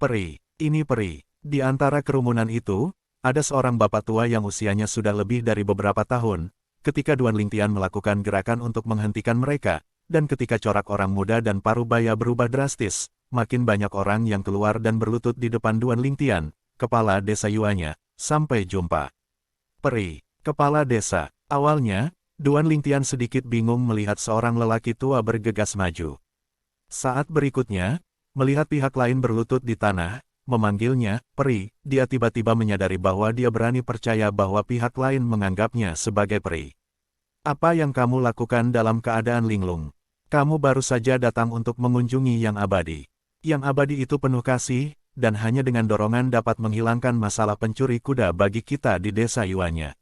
Peri, ini peri. Di antara kerumunan itu, ada seorang bapak tua yang usianya sudah lebih dari beberapa tahun. Ketika Duan Lingtian melakukan gerakan untuk menghentikan mereka, dan ketika corak orang muda dan parubaya berubah drastis, makin banyak orang yang keluar dan berlutut di depan Duan Lingtian, kepala desa Yuanya. Sampai jumpa. Peri, kepala desa. Awalnya, Duan Lingtian sedikit bingung melihat seorang lelaki tua bergegas maju. Saat berikutnya, melihat pihak lain berlutut di tanah, memanggilnya, peri, dia tiba-tiba menyadari bahwa dia berani percaya bahwa pihak lain menganggapnya sebagai peri. Apa yang kamu lakukan dalam keadaan linglung? Kamu baru saja datang untuk mengunjungi yang abadi. Yang abadi itu penuh kasih, dan hanya dengan dorongan dapat menghilangkan masalah pencuri kuda bagi kita di desa Yuanya.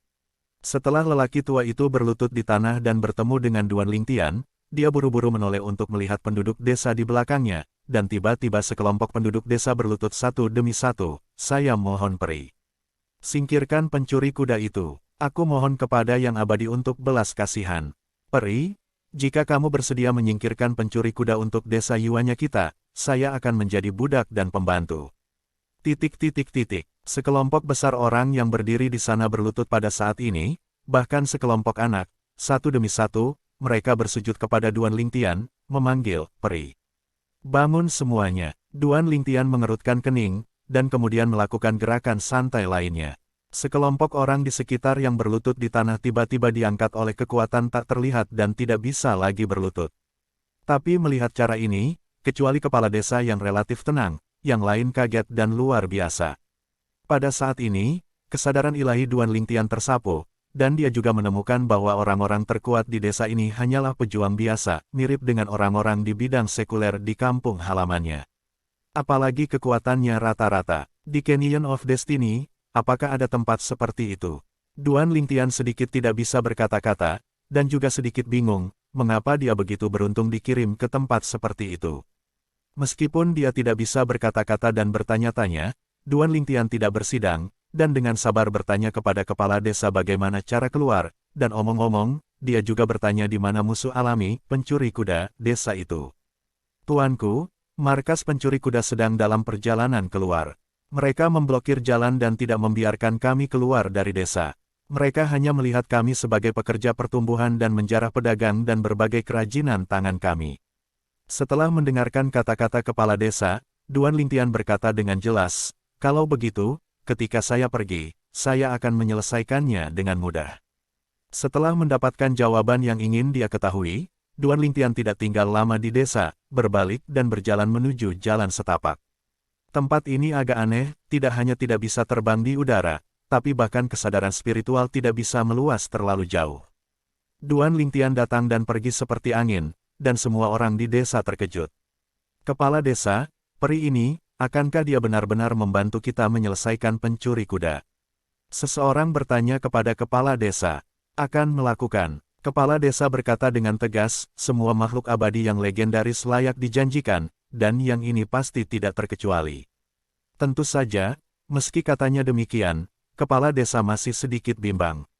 Setelah lelaki tua itu berlutut di tanah dan bertemu dengan Duan Lingtian, dia buru-buru menoleh untuk melihat penduduk desa di belakangnya, dan tiba-tiba sekelompok penduduk desa berlutut satu demi satu, saya mohon peri. Singkirkan pencuri kuda itu, aku mohon kepada yang abadi untuk belas kasihan. Peri, jika kamu bersedia menyingkirkan pencuri kuda untuk desa Yuanya kita, saya akan menjadi budak dan pembantu. Sekelompok besar orang yang berdiri di sana berlutut pada saat ini, bahkan sekelompok anak, satu demi satu, mereka bersujud kepada Duan Lingtian, memanggil, peri. Bangun semuanya. Duan Lingtian mengerutkan kening, dan kemudian melakukan gerakan santai lainnya. Sekelompok orang di sekitar yang berlutut di tanah tiba-tiba diangkat oleh kekuatan tak terlihat dan tidak bisa lagi berlutut. Tapi melihat cara ini, kecuali kepala desa yang relatif tenang, yang lain kaget dan luar biasa. Pada saat ini, kesadaran ilahi Duan Lingtian tersapu, dan dia juga menemukan bahwa orang-orang terkuat di desa ini hanyalah pejuang biasa, mirip dengan orang-orang di bidang sekuler di kampung halamannya. Apalagi kekuatannya rata-rata. Di Canyon of Destiny, apakah ada tempat seperti itu? Duan Lingtian sedikit tidak bisa berkata-kata, dan juga sedikit bingung, mengapa dia begitu beruntung dikirim ke tempat seperti itu. Meskipun dia tidak bisa berkata-kata dan bertanya-tanya, Duan Lingtian tidak bersidang, dan dengan sabar bertanya kepada kepala desa bagaimana cara keluar, dan omong-omong, dia juga bertanya di mana musuh alami, pencuri kuda, desa itu. Tuanku, markas pencuri kuda sedang dalam perjalanan keluar. Mereka memblokir jalan dan tidak membiarkan kami keluar dari desa. Mereka hanya melihat kami sebagai pekerja pertumbuhan dan menjarah pedagang dan berbagai kerajinan tangan kami. Setelah mendengarkan kata-kata kepala desa, Duan Lingtian berkata dengan jelas, kalau begitu, ketika saya pergi, saya akan menyelesaikannya dengan mudah. Setelah mendapatkan jawaban yang ingin dia ketahui, Duan Lingtian tidak tinggal lama di desa, berbalik dan berjalan menuju jalan setapak. Tempat ini agak aneh, tidak hanya tidak bisa terbang di udara, tapi bahkan kesadaran spiritual tidak bisa meluas terlalu jauh. Duan Lingtian datang dan pergi seperti angin, dan semua orang di desa terkejut. Kepala desa, peri ini, akankah dia benar-benar membantu kita menyelesaikan pencuri kuda? Seseorang bertanya kepada kepala desa. Akan melakukan. Kepala desa berkata dengan tegas, semua makhluk abadi yang legendaris layak dijanjikan, dan yang ini pasti tidak terkecuali. Tentu saja, meski katanya demikian, kepala desa masih sedikit bimbang.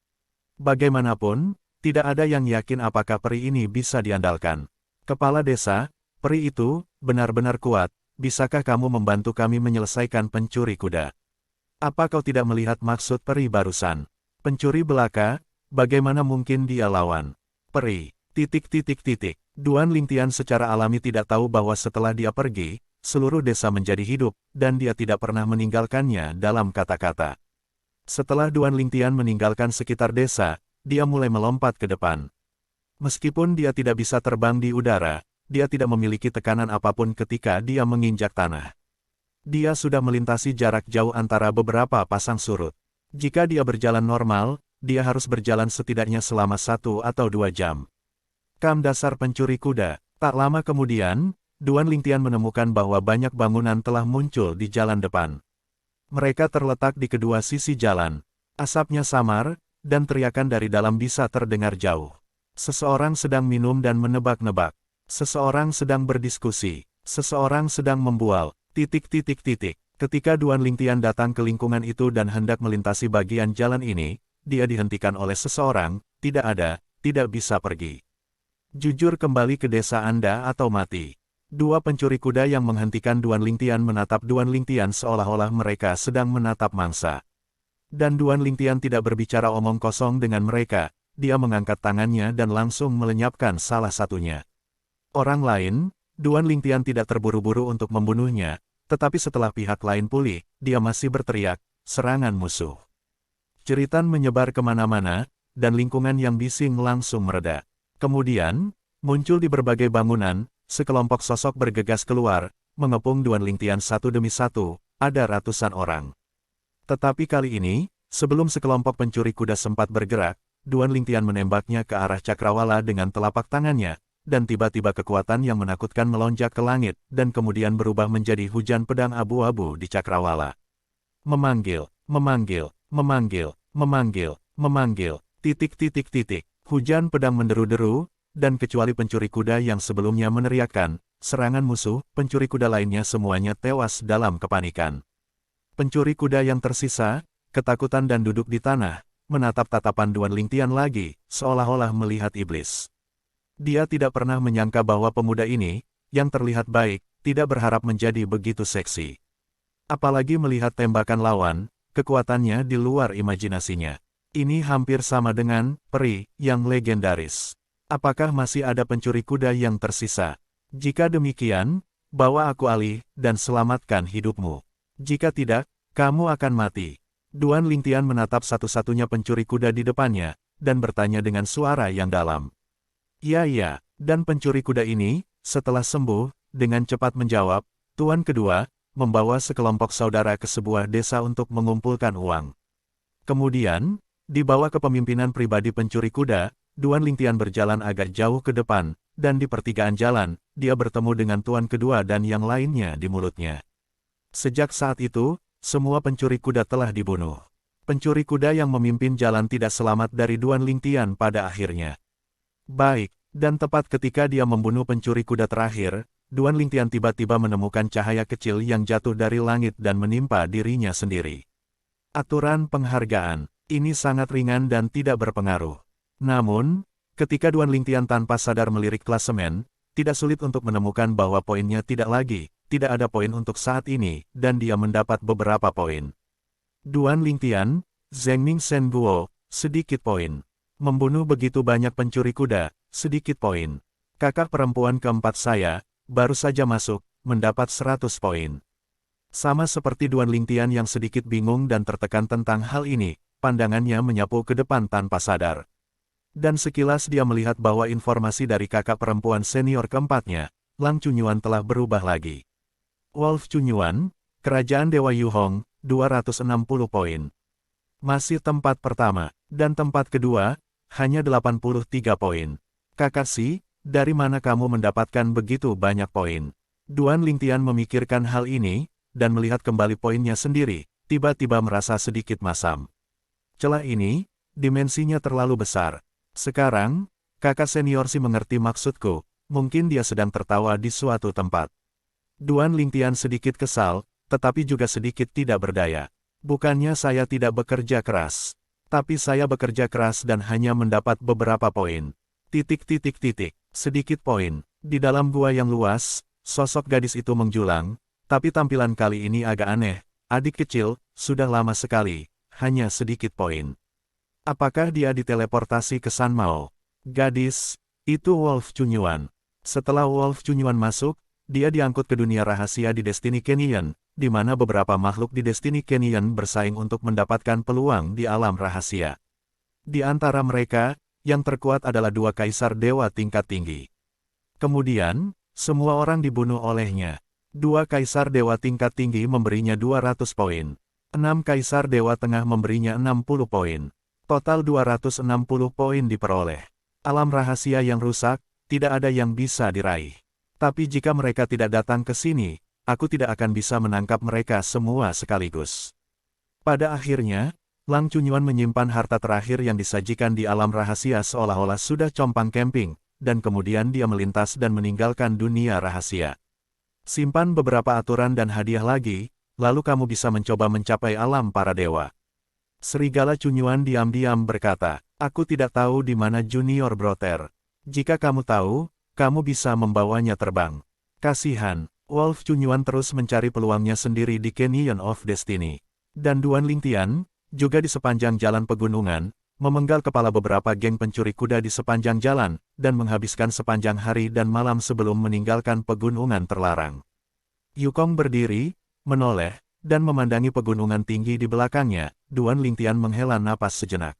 Bagaimanapun, tidak ada yang yakin apakah peri ini bisa diandalkan. Kepala desa, peri itu, benar-benar kuat. Bisakah kamu membantu kami menyelesaikan pencuri kuda? Apa kau tidak melihat maksud peri barusan? Pencuri belaka, bagaimana mungkin dia lawan? Peri, Duan Lingtian secara alami tidak tahu bahwa setelah dia pergi, seluruh desa menjadi hidup, dan dia tidak pernah meninggalkannya dalam kata-kata. Setelah Duan Lingtian meninggalkan sekitar desa, dia mulai melompat ke depan. Meskipun dia tidak bisa terbang di udara, dia tidak memiliki tekanan apapun ketika dia menginjak tanah. Dia sudah melintasi jarak jauh antara beberapa pasang surut. Jika dia berjalan normal, dia harus berjalan setidaknya selama 1 atau 2 jam. Kam dasar pencuri kuda. Tak lama kemudian, Duan Lingtian menemukan bahwa banyak bangunan telah muncul di jalan depan. Mereka terletak di kedua sisi jalan. Asapnya samar, dan teriakan dari dalam bisa terdengar jauh. Seseorang sedang minum dan menebak-nebak. Seseorang sedang berdiskusi. Seseorang sedang membual. Ketika Duan Lingtian datang ke lingkungan itu dan hendak melintasi bagian jalan ini, dia dihentikan oleh seseorang, tidak ada, tidak bisa pergi. Jujur kembali ke desa Anda atau mati. Dua pencuri kuda yang menghentikan Duan Lingtian menatap Duan Lingtian seolah-olah mereka sedang menatap mangsa. Dan Duan Lingtian tidak berbicara omong kosong dengan mereka, dia mengangkat tangannya dan langsung melenyapkan salah satunya. Orang lain, Duan Lingtian tidak terburu-buru untuk membunuhnya, tetapi setelah pihak lain pulih, dia masih berteriak, serangan musuh. Jeritan menyebar kemana-mana, dan lingkungan yang bising langsung mereda. Kemudian, muncul di berbagai bangunan, sekelompok sosok bergegas keluar, mengepung Duan Lingtian satu demi satu, ada ratusan orang. Tetapi kali ini, sebelum sekelompok pencuri kuda sempat bergerak, Duan Lingtian menembaknya ke arah Cakrawala dengan telapak tangannya, dan tiba-tiba kekuatan yang menakutkan melonjak ke langit, dan kemudian berubah menjadi hujan pedang abu-abu di Cakrawala. Memanggil, memanggil, memanggil, memanggil, memanggil, titik. Hujan pedang menderu-deru, dan kecuali pencuri kuda yang sebelumnya meneriakkan, serangan musuh, pencuri kuda lainnya semuanya tewas dalam kepanikan. Pencuri kuda yang tersisa, ketakutan dan duduk di tanah, menatap tatapan Duan Lingtian lagi, seolah-olah melihat iblis. Dia tidak pernah menyangka bahwa pemuda ini, yang terlihat baik, tidak berharap menjadi begitu seksi. Apalagi melihat tembakan lawan, kekuatannya di luar imajinasinya. Ini hampir sama dengan peri yang legendaris. Apakah masih ada pencuri kuda yang tersisa? Jika demikian, bawa aku alih dan selamatkan hidupmu. Jika tidak, kamu akan mati. Duan Lingtian menatap satu-satunya pencuri kuda di depannya, dan bertanya dengan suara yang dalam. Ya, dan pencuri kuda ini, setelah sembuh, dengan cepat menjawab, Tuan kedua, membawa sekelompok saudara ke sebuah desa untuk mengumpulkan uang. Kemudian, di bawah kepemimpinan pribadi pencuri kuda, Duan Lingtian berjalan agak jauh ke depan, dan di pertigaan jalan, dia bertemu dengan tuan kedua dan yang lainnya di mulutnya. Sejak saat itu, semua pencuri kuda telah dibunuh. Pencuri kuda yang memimpin jalan tidak selamat dari Duan Lingtian pada akhirnya. Baik, dan tepat ketika dia membunuh pencuri kuda terakhir, Duan Lingtian tiba-tiba menemukan cahaya kecil yang jatuh dari langit dan menimpa dirinya sendiri. Aturan penghargaan. Ini sangat ringan dan tidak berpengaruh. Namun, ketika Duan Lingtian tanpa sadar melirik klasemen, tidak sulit untuk menemukan bahwa poinnya tidak ada poin untuk saat ini, dan dia mendapat beberapa poin. Duan Lingtian, Zhengming Shen Guo, sedikit poin. Membunuh begitu banyak pencuri kuda, sedikit poin. Kakak perempuan keempat saya, baru saja masuk, mendapat 100 poin. Sama seperti Duan Lingtian yang sedikit bingung dan tertekan tentang hal ini, pandangannya menyapu ke depan tanpa sadar. Dan sekilas dia melihat bahwa informasi dari kakak perempuan senior keempatnya, Lang Chunyuan telah berubah lagi. Wolf Chunyuan, Kerajaan Dewa Yuhong, 260 poin. Masih tempat pertama, dan tempat kedua, hanya 83 poin. Kakashi, dari mana kamu mendapatkan begitu banyak poin? Duan Lingtian memikirkan hal ini, dan melihat kembali poinnya sendiri, tiba-tiba merasa sedikit masam. Celah ini, dimensinya terlalu besar. Sekarang, kakak senior si mengerti maksudku, mungkin dia sedang tertawa di suatu tempat. Duan Lingtian sedikit kesal, tetapi juga sedikit tidak berdaya. Bukannya saya tidak bekerja keras, tapi saya bekerja keras dan hanya mendapat beberapa poin. Sedikit poin. Di dalam gua yang luas, sosok gadis itu menjulang, tapi tampilan kali ini agak aneh. Adik kecil, sudah lama sekali. Hanya sedikit poin. Apakah dia diteleportasi ke San Mao? Gadis, itu Wolf Chunyuan. Setelah Wolf Chunyuan masuk, dia diangkut ke dunia rahasia di Destiny Canyon, di mana beberapa makhluk di Destiny Canyon bersaing untuk mendapatkan peluang di alam rahasia. Di antara mereka, yang terkuat adalah dua kaisar dewa tingkat tinggi. Kemudian, semua orang dibunuh olehnya. Dua kaisar dewa tingkat tinggi memberinya 200 poin. 6 kaisar dewa tengah memberinya 60 poin. Total 260 poin diperoleh. Alam rahasia yang rusak, tidak ada yang bisa diraih. Tapi jika mereka tidak datang ke sini, aku tidak akan bisa menangkap mereka semua sekaligus. Pada akhirnya, Lang Chunyuan menyimpan harta terakhir yang disajikan di alam rahasia seolah-olah sudah compang camping, dan kemudian dia melintas dan meninggalkan dunia rahasia. Simpan beberapa aturan dan hadiah lagi, lalu kamu bisa mencoba mencapai alam para dewa. Serigala Chunyuan diam-diam berkata, aku tidak tahu di mana Junior Brother. Jika kamu tahu, kamu bisa membawanya terbang. Kasihan, Wolf Chunyuan terus mencari peluangnya sendiri di Canyon of Destiny. Dan Duan Lingtian, juga di sepanjang jalan pegunungan, memenggal kepala beberapa geng pencuri kuda di sepanjang jalan, dan menghabiskan sepanjang hari dan malam sebelum meninggalkan pegunungan terlarang. Yukong berdiri, menoleh, dan memandangi pegunungan tinggi di belakangnya. Duan Lingtian menghela napas sejenak.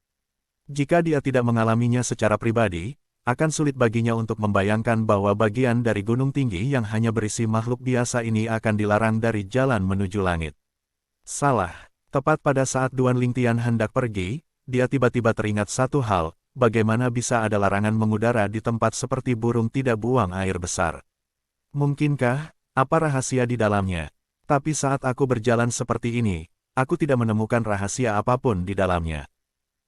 Jika dia tidak mengalaminya secara pribadi, akan sulit baginya untuk membayangkan bahwa bagian dari gunung tinggi yang hanya berisi makhluk biasa ini akan dilarang dari jalan menuju langit. Salah. Tepat pada saat Duan Lingtian hendak pergi, dia tiba-tiba teringat satu hal, bagaimana bisa ada larangan mengudara di tempat seperti burung tidak buang air besar. Mungkinkah, apa rahasia di dalamnya? Tapi saat aku berjalan seperti ini, aku tidak menemukan rahasia apapun di dalamnya.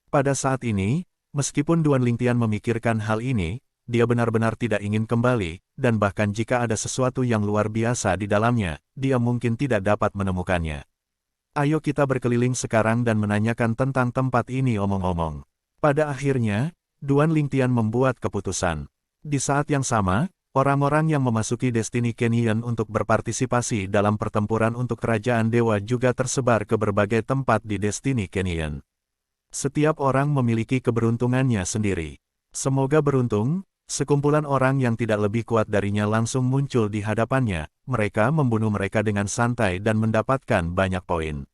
Pada saat ini, meskipun Duan Lingtian memikirkan hal ini, dia benar-benar tidak ingin kembali, dan bahkan jika ada sesuatu yang luar biasa di dalamnya, dia mungkin tidak dapat menemukannya. Ayo kita berkeliling sekarang dan menanyakan tentang tempat ini omong-omong. Pada akhirnya, Duan Lingtian membuat keputusan. Di saat yang sama, orang-orang yang memasuki Destiny Canyon untuk berpartisipasi dalam pertempuran untuk kerajaan dewa juga tersebar ke berbagai tempat di Destiny Canyon. Setiap orang memiliki keberuntungannya sendiri. Semoga beruntung, sekumpulan orang yang tidak lebih kuat darinya langsung muncul di hadapannya, mereka membunuh mereka dengan santai dan mendapatkan banyak poin.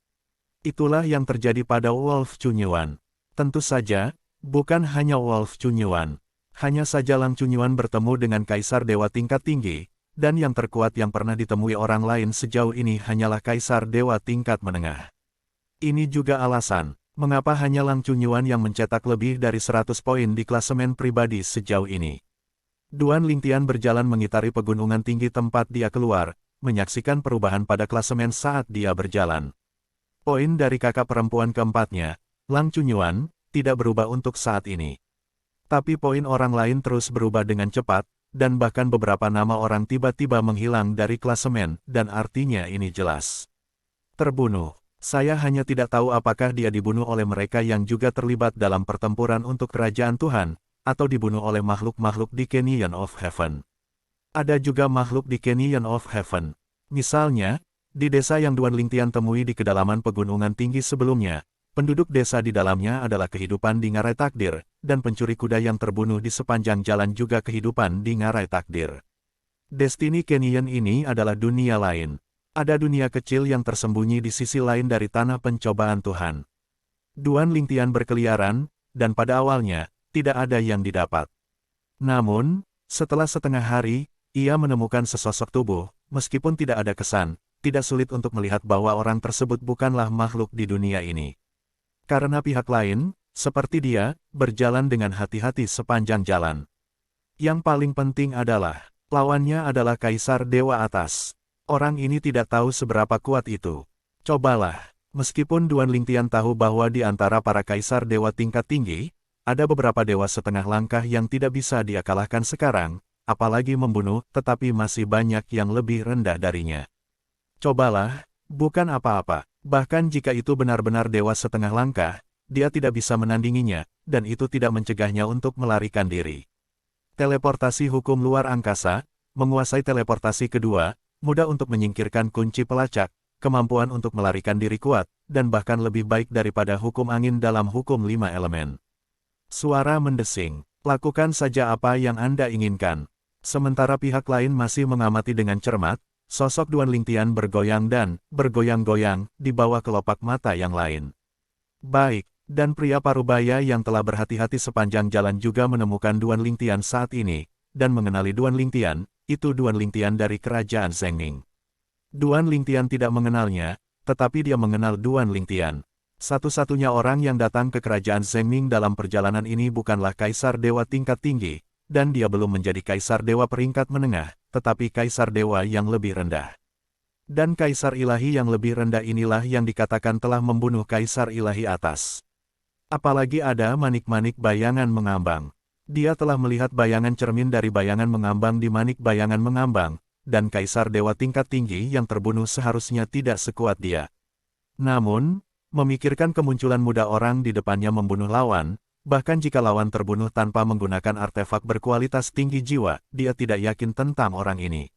Itulah yang terjadi pada Wolf Chunyuan. Tentu saja, bukan hanya Wolf Chunyuan. Hanya saja Lang Chunyuan bertemu dengan Kaisar Dewa tingkat tinggi, dan yang terkuat yang pernah ditemui orang lain sejauh ini hanyalah Kaisar Dewa tingkat menengah. Ini juga alasan mengapa hanya Lang Chunyuan yang mencetak lebih dari 100 poin di klasemen pribadi sejauh ini. Duan Lingtian berjalan mengitari pegunungan tinggi tempat dia keluar, menyaksikan perubahan pada klasemen saat dia berjalan. Poin dari kakak perempuan keempatnya, Lang Chunyuan, tidak berubah untuk saat ini. Tapi poin orang lain terus berubah dengan cepat, dan bahkan beberapa nama orang tiba-tiba menghilang dari klasemen, dan artinya ini jelas. Terbunuh. Saya hanya tidak tahu apakah dia dibunuh oleh mereka yang juga terlibat dalam pertempuran untuk kerajaan Tuhan, atau dibunuh oleh makhluk-makhluk di Canyon of Heaven. Ada juga makhluk di Canyon of Heaven. Misalnya, di desa yang Duan Lingtian temui di kedalaman pegunungan tinggi sebelumnya, penduduk desa di dalamnya adalah kehidupan di ngarai takdir, dan pencuri kuda yang terbunuh di sepanjang jalan juga kehidupan di ngarai takdir. Destiny Canyon ini adalah dunia lain. Ada dunia kecil yang tersembunyi di sisi lain dari tanah pencobaan Tuhan. Duan Lingtian berkeliaran, dan pada awalnya, tidak ada yang didapat. Namun, setelah setengah hari, ia menemukan sesosok tubuh, meskipun tidak ada kesan, tidak sulit untuk melihat bahwa orang tersebut bukanlah makhluk di dunia ini. Karena pihak lain, seperti dia, berjalan dengan hati-hati sepanjang jalan. Yang paling penting adalah, lawannya adalah Kaisar Dewa Atas. Orang ini tidak tahu seberapa kuat itu. Cobalah, meskipun Duan Lingtian tahu bahwa di antara para kaisar dewa tingkat tinggi, ada beberapa dewa setengah langkah yang tidak bisa dia kalahkan sekarang, apalagi membunuh, tetapi masih banyak yang lebih rendah darinya. Cobalah, bukan apa-apa, bahkan jika itu benar-benar dewa setengah langkah, dia tidak bisa menandinginya, dan itu tidak mencegahnya untuk melarikan diri. Teleportasi hukum luar angkasa, menguasai teleportasi kedua, mudah untuk menyingkirkan kunci pelacak, kemampuan untuk melarikan diri kuat, dan bahkan lebih baik daripada hukum angin dalam hukum 5 elemen. Suara mendesing, lakukan saja apa yang Anda inginkan. Sementara pihak lain masih mengamati dengan cermat, sosok Duan Lingtian bergoyang dan bergoyang-goyang di bawah kelopak mata yang lain. Baik, dan pria parubaya yang telah berhati-hati sepanjang jalan juga menemukan Duan Lingtian saat ini, dan mengenali Duan Lingtian. Itu Duan Lingtian dari kerajaan Zhengning. Duan Lingtian tidak mengenalnya, tetapi dia mengenal Duan Lingtian. Satu-satunya orang yang datang ke kerajaan Zhengning dalam perjalanan ini bukanlah Kaisar Dewa tingkat tinggi, dan dia belum menjadi Kaisar Dewa peringkat menengah, tetapi Kaisar Dewa yang lebih rendah. Dan Kaisar Ilahi yang lebih rendah inilah yang dikatakan telah membunuh Kaisar Ilahi atas. Apalagi ada manik-manik bayangan mengambang. Dia telah melihat bayangan cermin dari bayangan mengambang di manik bayangan mengambang, dan Kaisar Dewa tingkat tinggi yang terbunuh seharusnya tidak sekuat dia. Namun, memikirkan kemunculan muda orang di depannya membunuh lawan, bahkan jika lawan terbunuh tanpa menggunakan artefak berkualitas tinggi jiwa, dia tidak yakin tentang orang ini.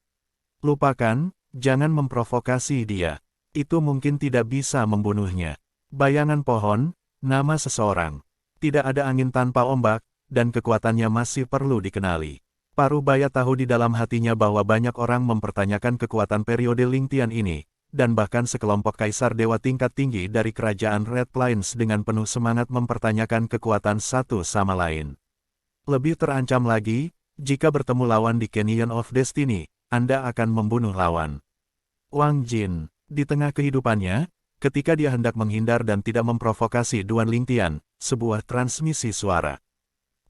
Lupakan, jangan memprovokasi dia. Itu mungkin tidak bisa membunuhnya. Bayangan pohon, nama seseorang. Tidak ada angin tanpa ombak, dan kekuatannya masih perlu dikenali. Parubaya tahu di dalam hatinya bahwa banyak orang mempertanyakan kekuatan periode Lingtian ini, dan bahkan sekelompok kaisar dewa tingkat tinggi dari kerajaan Red Plains dengan penuh semangat mempertanyakan kekuatan satu sama lain. Lebih terancam lagi, jika bertemu lawan di Canyon of Destiny, Anda akan membunuh lawan. Wang Jin, di tengah kehidupannya, ketika dia hendak menghindar dan tidak memprovokasi Duan Lingtian, sebuah transmisi suara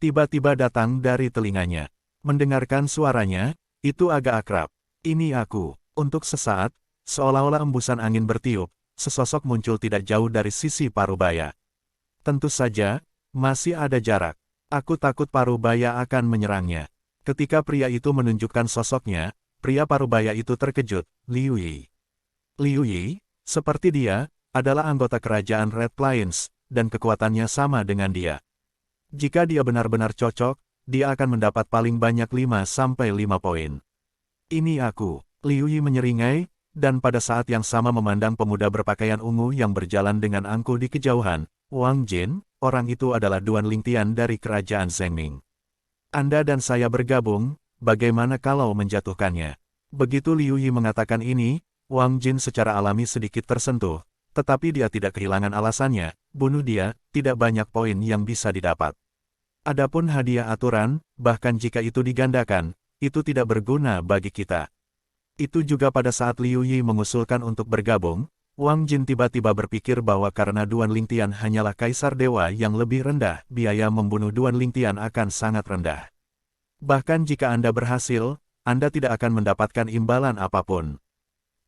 tiba-tiba datang dari telinganya. Mendengarkan suaranya, itu agak akrab. Ini aku. Untuk sesaat, seolah-olah embusan angin bertiup, sesosok muncul tidak jauh dari sisi Parubaya. Tentu saja, masih ada jarak. Aku takut Parubaya akan menyerangnya. Ketika pria itu menunjukkan sosoknya, pria Parubaya itu terkejut, Liu Yi. Liu Yi, seperti dia, adalah anggota kerajaan Red Plains, dan kekuatannya sama dengan dia. Jika dia benar-benar cocok, dia akan mendapat paling banyak 5-5 poin. Ini aku, Liu Yi menyeringai, dan pada saat yang sama memandang pemuda berpakaian ungu yang berjalan dengan angkuh di kejauhan, Wang Jin, orang itu adalah Duan Lingtian dari kerajaan Zhengming. Anda dan saya bergabung, bagaimana kalau menjatuhkannya? Begitu Liu Yi mengatakan ini, Wang Jin secara alami sedikit tersentuh, tetapi dia tidak kehilangan alasannya, bunuh dia, tidak banyak poin yang bisa didapat. Adapun hadiah aturan, bahkan jika itu digandakan, itu tidak berguna bagi kita. Itu juga pada saat Liu Yi mengusulkan untuk bergabung, Wang Jin tiba-tiba berpikir bahwa karena Duan Lingtian hanyalah kaisar dewa yang lebih rendah, biaya membunuh Duan Lingtian akan sangat rendah. Bahkan jika Anda berhasil, Anda tidak akan mendapatkan imbalan apapun.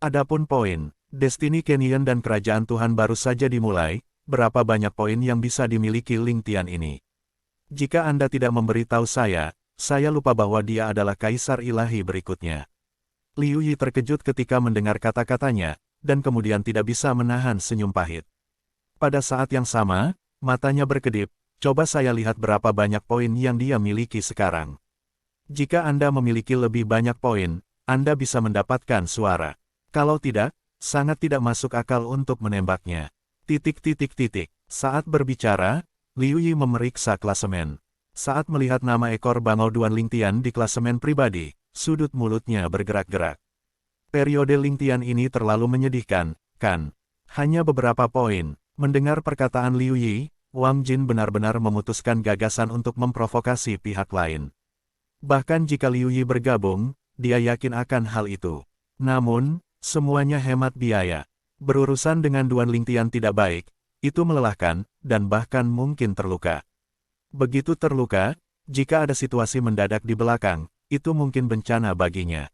Adapun poin, Destiny Canyon dan kerajaan Tuhan baru saja dimulai, berapa banyak poin yang bisa dimiliki Lingtian ini? Jika Anda tidak memberitahu saya lupa bahwa dia adalah kaisar ilahi berikutnya. Liu Yi terkejut ketika mendengar kata-katanya, dan kemudian tidak bisa menahan senyum pahit. Pada saat yang sama, matanya berkedip, coba saya lihat berapa banyak poin yang dia miliki sekarang. Jika Anda memiliki lebih banyak poin, Anda bisa mendapatkan suara. Kalau tidak, sangat tidak masuk akal untuk menembaknya. Saat berbicara, Liu Yi memeriksa klasemen. Saat melihat nama ekor bangau Duan Lingtian di klasemen pribadi, sudut mulutnya bergerak-gerak. Periode Lingtian ini terlalu menyedihkan, kan? Hanya beberapa poin. Mendengar perkataan Liu Yi, Wang Jin benar-benar memutuskan gagasan untuk memprovokasi pihak lain. Bahkan jika Liu Yi bergabung, dia yakin akan hal itu. Namun, semuanya hemat biaya. Berurusan dengan Duan Lingtian tidak baik, itu melelahkan, dan bahkan mungkin terluka. Begitu terluka, jika ada situasi mendadak di belakang, itu mungkin bencana baginya.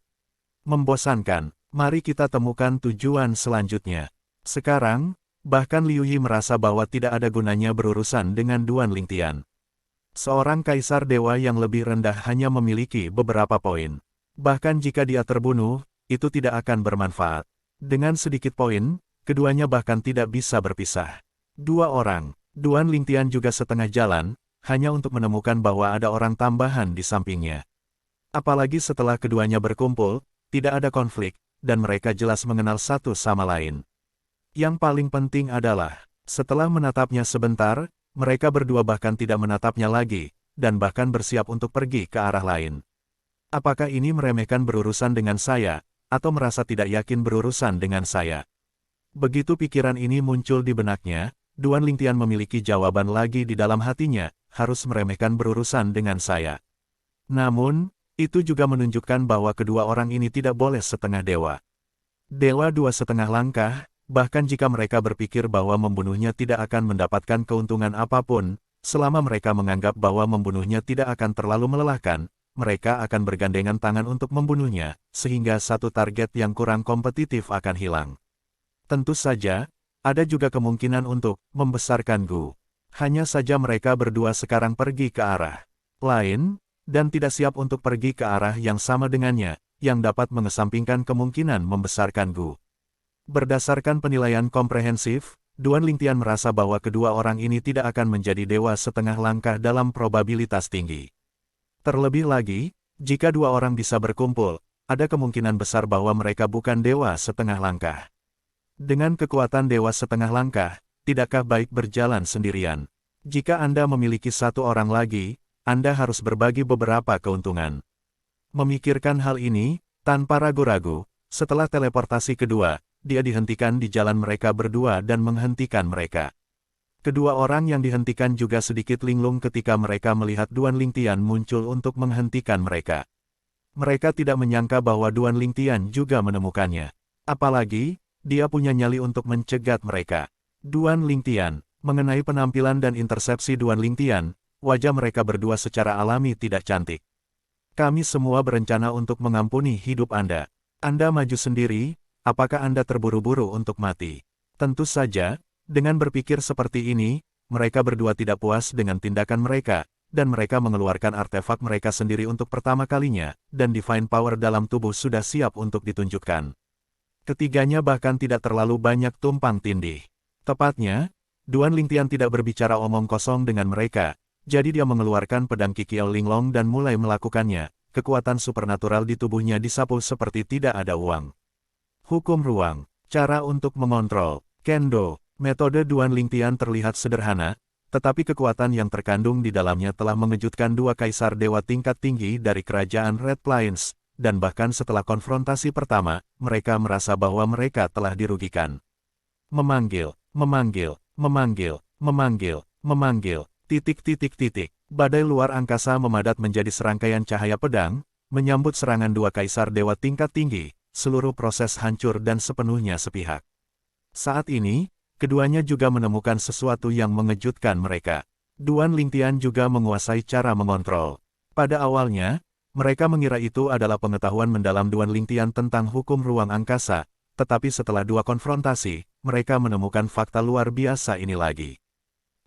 Membosankan, mari kita temukan tujuan selanjutnya. Sekarang, bahkan Liu Yi merasa bahwa tidak ada gunanya berurusan dengan Duan Lingtian. Seorang kaisar dewa yang lebih rendah hanya memiliki beberapa poin. Bahkan jika dia terbunuh, itu tidak akan bermanfaat. Dengan sedikit poin, keduanya bahkan tidak bisa berpisah. Dua orang, Duan Lingtian juga setengah jalan, hanya untuk menemukan bahwa ada orang tambahan di sampingnya. Apalagi setelah keduanya berkumpul, tidak ada konflik, dan mereka jelas mengenal satu sama lain. Yang paling penting adalah, setelah menatapnya sebentar, mereka berdua bahkan tidak menatapnya lagi, dan bahkan bersiap untuk pergi ke arah lain. Apakah ini meremehkan berurusan dengan saya, atau merasa tidak yakin berurusan dengan saya? Begitu pikiran ini muncul di benaknya, Duan Lingtian memiliki jawaban lagi di dalam hatinya, harus meremehkan berurusan dengan saya. Namun, itu juga menunjukkan bahwa kedua orang ini tidak boleh setengah dewa. Dewa 2,5 langkah, bahkan jika mereka berpikir bahwa membunuhnya tidak akan mendapatkan keuntungan apapun, selama mereka menganggap bahwa membunuhnya tidak akan terlalu melelahkan, mereka akan bergandengan tangan untuk membunuhnya, sehingga satu target yang kurang kompetitif akan hilang. Tentu saja, ada juga kemungkinan untuk membesarkan Gu. Hanya saja mereka berdua sekarang pergi ke arah lain, dan tidak siap untuk pergi ke arah yang sama dengannya, yang dapat mengesampingkan kemungkinan membesarkan Gu. Berdasarkan penilaian komprehensif, Duan Lingtian merasa bahwa kedua orang ini tidak akan menjadi dewa setengah langkah dalam probabilitas tinggi. Terlebih lagi, jika dua orang bisa berkumpul, ada kemungkinan besar bahwa mereka bukan dewa setengah langkah. Dengan kekuatan dewa setengah langkah, tidakkah baik berjalan sendirian? Jika Anda memiliki satu orang lagi, Anda harus berbagi beberapa keuntungan. Memikirkan hal ini, tanpa ragu-ragu, setelah teleportasi kedua, dia dihentikan di jalan mereka berdua dan menghentikan mereka. Kedua orang yang dihentikan juga sedikit linglung ketika mereka melihat Duan Lingtian muncul untuk menghentikan mereka. Mereka tidak menyangka bahwa Duan Lingtian juga menemukannya. Apalagi, dia punya nyali untuk mencegat mereka. Duan Lingtian, mengenai penampilan dan intersepsi Duan Lingtian, wajah mereka berdua secara alami tidak cantik. Kami semua berencana untuk mengampuni hidup Anda. Anda maju sendiri, apakah Anda terburu-buru untuk mati? Tentu saja, dengan berpikir seperti ini, mereka berdua tidak puas dengan tindakan mereka, dan mereka mengeluarkan artefak mereka sendiri untuk pertama kalinya, dan Divine Power dalam tubuh sudah siap untuk ditunjukkan. Ketiganya bahkan tidak terlalu banyak tumpang tindih. Tepatnya, Duan Lingtian tidak berbicara omong kosong dengan mereka, jadi dia mengeluarkan pedang Kikiao Linglong dan mulai melakukannya. Kekuatan supernatural di tubuhnya disapu seperti tidak ada uang. Hukum ruang, cara untuk mengontrol, Kendo. Metode Duan Lingtian terlihat sederhana, tetapi kekuatan yang terkandung di dalamnya telah mengejutkan dua kaisar dewa tingkat tinggi dari kerajaan Red Plains, dan bahkan setelah konfrontasi pertama, mereka merasa bahwa mereka telah dirugikan. Memanggil, memanggil, memanggil, memanggil, memanggil, titik. Badai luar angkasa memadat menjadi serangkaian cahaya pedang, menyambut serangan dua kaisar dewa tingkat tinggi, seluruh proses hancur dan sepenuhnya sepihak. Saat ini, keduanya juga menemukan sesuatu yang mengejutkan mereka. Duan Lingtian juga menguasai cara mengontrol. Pada awalnya, mereka mengira itu adalah pengetahuan mendalam Duan Lingtian tentang hukum ruang angkasa, tetapi setelah dua konfrontasi, mereka menemukan fakta luar biasa ini lagi.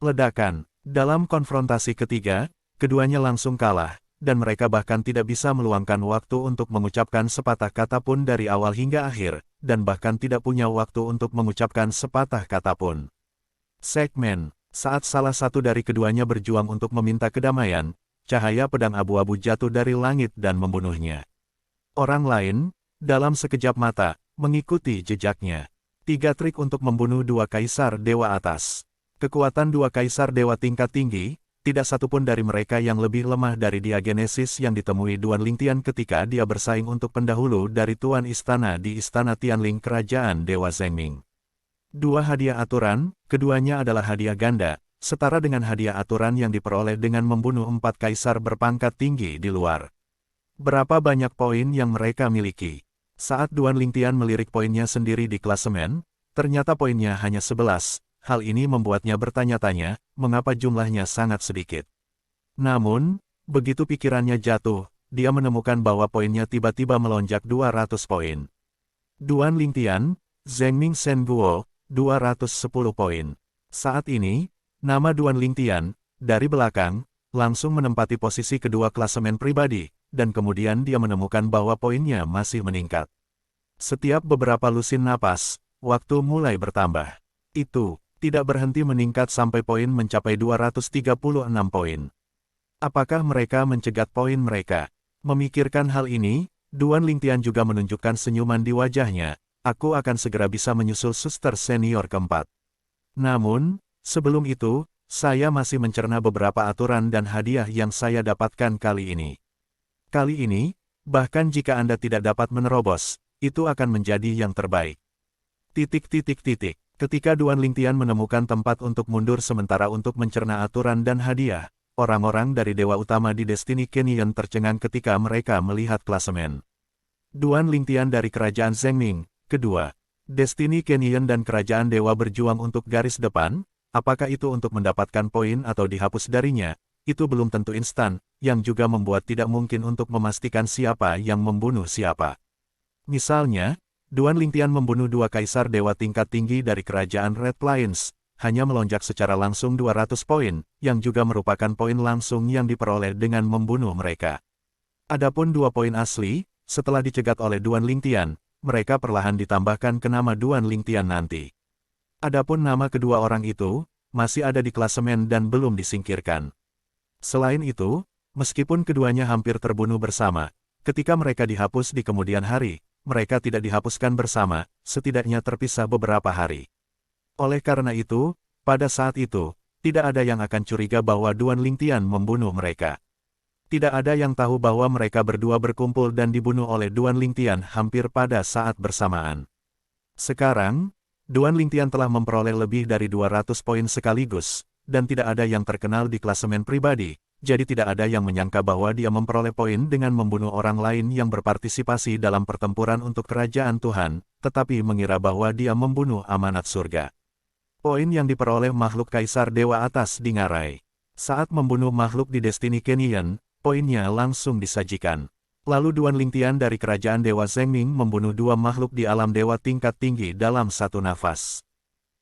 Ledakan. Dalam konfrontasi ketiga, keduanya langsung kalah, dan mereka bahkan tidak bisa meluangkan waktu untuk mengucapkan sepatah kata pun dari awal hingga akhir, dan bahkan tidak punya waktu untuk mengucapkan sepatah kata pun. Segmen, saat salah satu dari keduanya berjuang untuk meminta kedamaian, cahaya pedang abu-abu jatuh dari langit dan membunuhnya. Orang lain, dalam sekejap mata, mengikuti jejaknya. 3 trik untuk membunuh dua kaisar dewa atas. Kekuatan dua kaisar dewa tingkat tinggi, tidak satupun dari mereka yang lebih lemah dari diagenesis yang ditemui Duan Lingtian ketika dia bersaing untuk pendahulu dari Tuan Istana di Istana Tianling Kerajaan Dewa Zhengming. Dua hadiah aturan, keduanya adalah hadiah ganda, setara dengan hadiah aturan yang diperoleh dengan membunuh 4 kaisar berpangkat tinggi di luar. Berapa banyak poin yang mereka miliki? Saat Duan Lingtian melirik poinnya sendiri di klasemen, ternyata poinnya hanya 11. Hal ini membuatnya bertanya-tanya, mengapa jumlahnya sangat sedikit. Namun, begitu pikirannya jatuh, dia menemukan bahwa poinnya tiba-tiba melonjak 200 poin. Duan Lingtian, Zhengming Shenguo, 210 poin. Saat ini, nama Duan Lingtian, dari belakang, langsung menempati posisi kedua klasemen pribadi, dan kemudian dia menemukan bahwa poinnya masih meningkat. Setiap beberapa lusin napas, waktu mulai bertambah. Itu tidak berhenti meningkat sampai poin mencapai 236 poin. Apakah mereka mencegat poin mereka? Memikirkan hal ini, Duan Lingtian juga menunjukkan senyuman di wajahnya. Aku akan segera bisa menyusul suster senior keempat. Namun, sebelum itu, saya masih mencerna beberapa aturan dan hadiah yang saya dapatkan kali ini. Kali ini, bahkan jika Anda tidak dapat menerobos, itu akan menjadi yang terbaik. Ketika Duan Lingtian menemukan tempat untuk mundur sementara untuk mencerna aturan dan hadiah, orang-orang dari Dewa Utama di Destiny Canyon tercengang ketika mereka melihat klasemen. Duan Lingtian dari Kerajaan Zhengming, kedua. Destiny Canyon dan Kerajaan Dewa berjuang untuk garis depan, apakah itu untuk mendapatkan poin atau dihapus darinya, itu belum tentu instan, yang juga membuat tidak mungkin untuk memastikan siapa yang membunuh siapa. Misalnya, Duan Lingtian membunuh dua kaisar dewa tingkat tinggi dari kerajaan Red Plains, hanya melonjak secara langsung 200 poin, yang juga merupakan poin langsung yang diperoleh dengan membunuh mereka. Adapun 2 poin asli, setelah dicegat oleh Duan Lingtian, mereka perlahan ditambahkan ke nama Duan Lingtian nanti. Adapun nama kedua orang itu, masih ada di klasemen dan belum disingkirkan. Selain itu, meskipun keduanya hampir terbunuh bersama, ketika mereka dihapus di kemudian hari, mereka tidak dihapuskan bersama, setidaknya terpisah beberapa hari. Oleh karena itu, pada saat itu, tidak ada yang akan curiga bahwa Duan Lingtian membunuh mereka. Tidak ada yang tahu bahwa mereka berdua berkumpul dan dibunuh oleh Duan Lingtian hampir pada saat bersamaan. Sekarang, Duan Lingtian telah memperoleh lebih dari 200 poin sekaligus, dan tidak ada yang terkenal di klasemen pribadi, jadi tidak ada yang menyangka bahwa dia memperoleh poin dengan membunuh orang lain yang berpartisipasi dalam pertempuran untuk kerajaan Tuhan, tetapi mengira bahwa dia membunuh amanat surga. Poin yang diperoleh makhluk Kaisar Dewa Atas di Ngarai. Saat membunuh makhluk di Destiny Canyon, poinnya langsung disajikan. Lalu Duan Lingtian dari kerajaan Dewa Zhengming membunuh dua makhluk di alam dewa tingkat tinggi dalam satu nafas.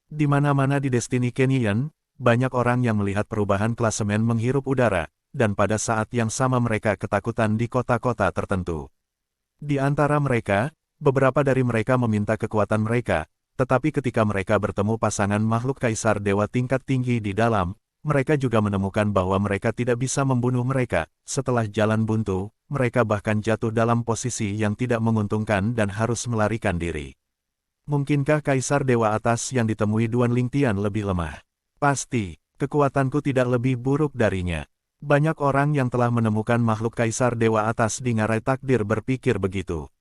Di mana-mana di Destiny Canyon, banyak orang yang melihat perubahan klasemen menghirup udara, dan pada saat yang sama mereka ketakutan di kota-kota tertentu. Di antara mereka, beberapa dari mereka meminta kekuatan mereka, tetapi ketika mereka bertemu pasangan makhluk Kaisar Dewa tingkat tinggi di dalam, mereka juga menemukan bahwa mereka tidak bisa membunuh mereka. Setelah jalan buntu, mereka bahkan jatuh dalam posisi yang tidak menguntungkan dan harus melarikan diri. Mungkinkah Kaisar Dewa Atas yang ditemui Duan Lingtian lebih lemah? Pasti, kekuatanku tidak lebih buruk darinya. Banyak orang yang telah menemukan makhluk Kaisar Dewa Atas di Ngarai Takdir berpikir begitu.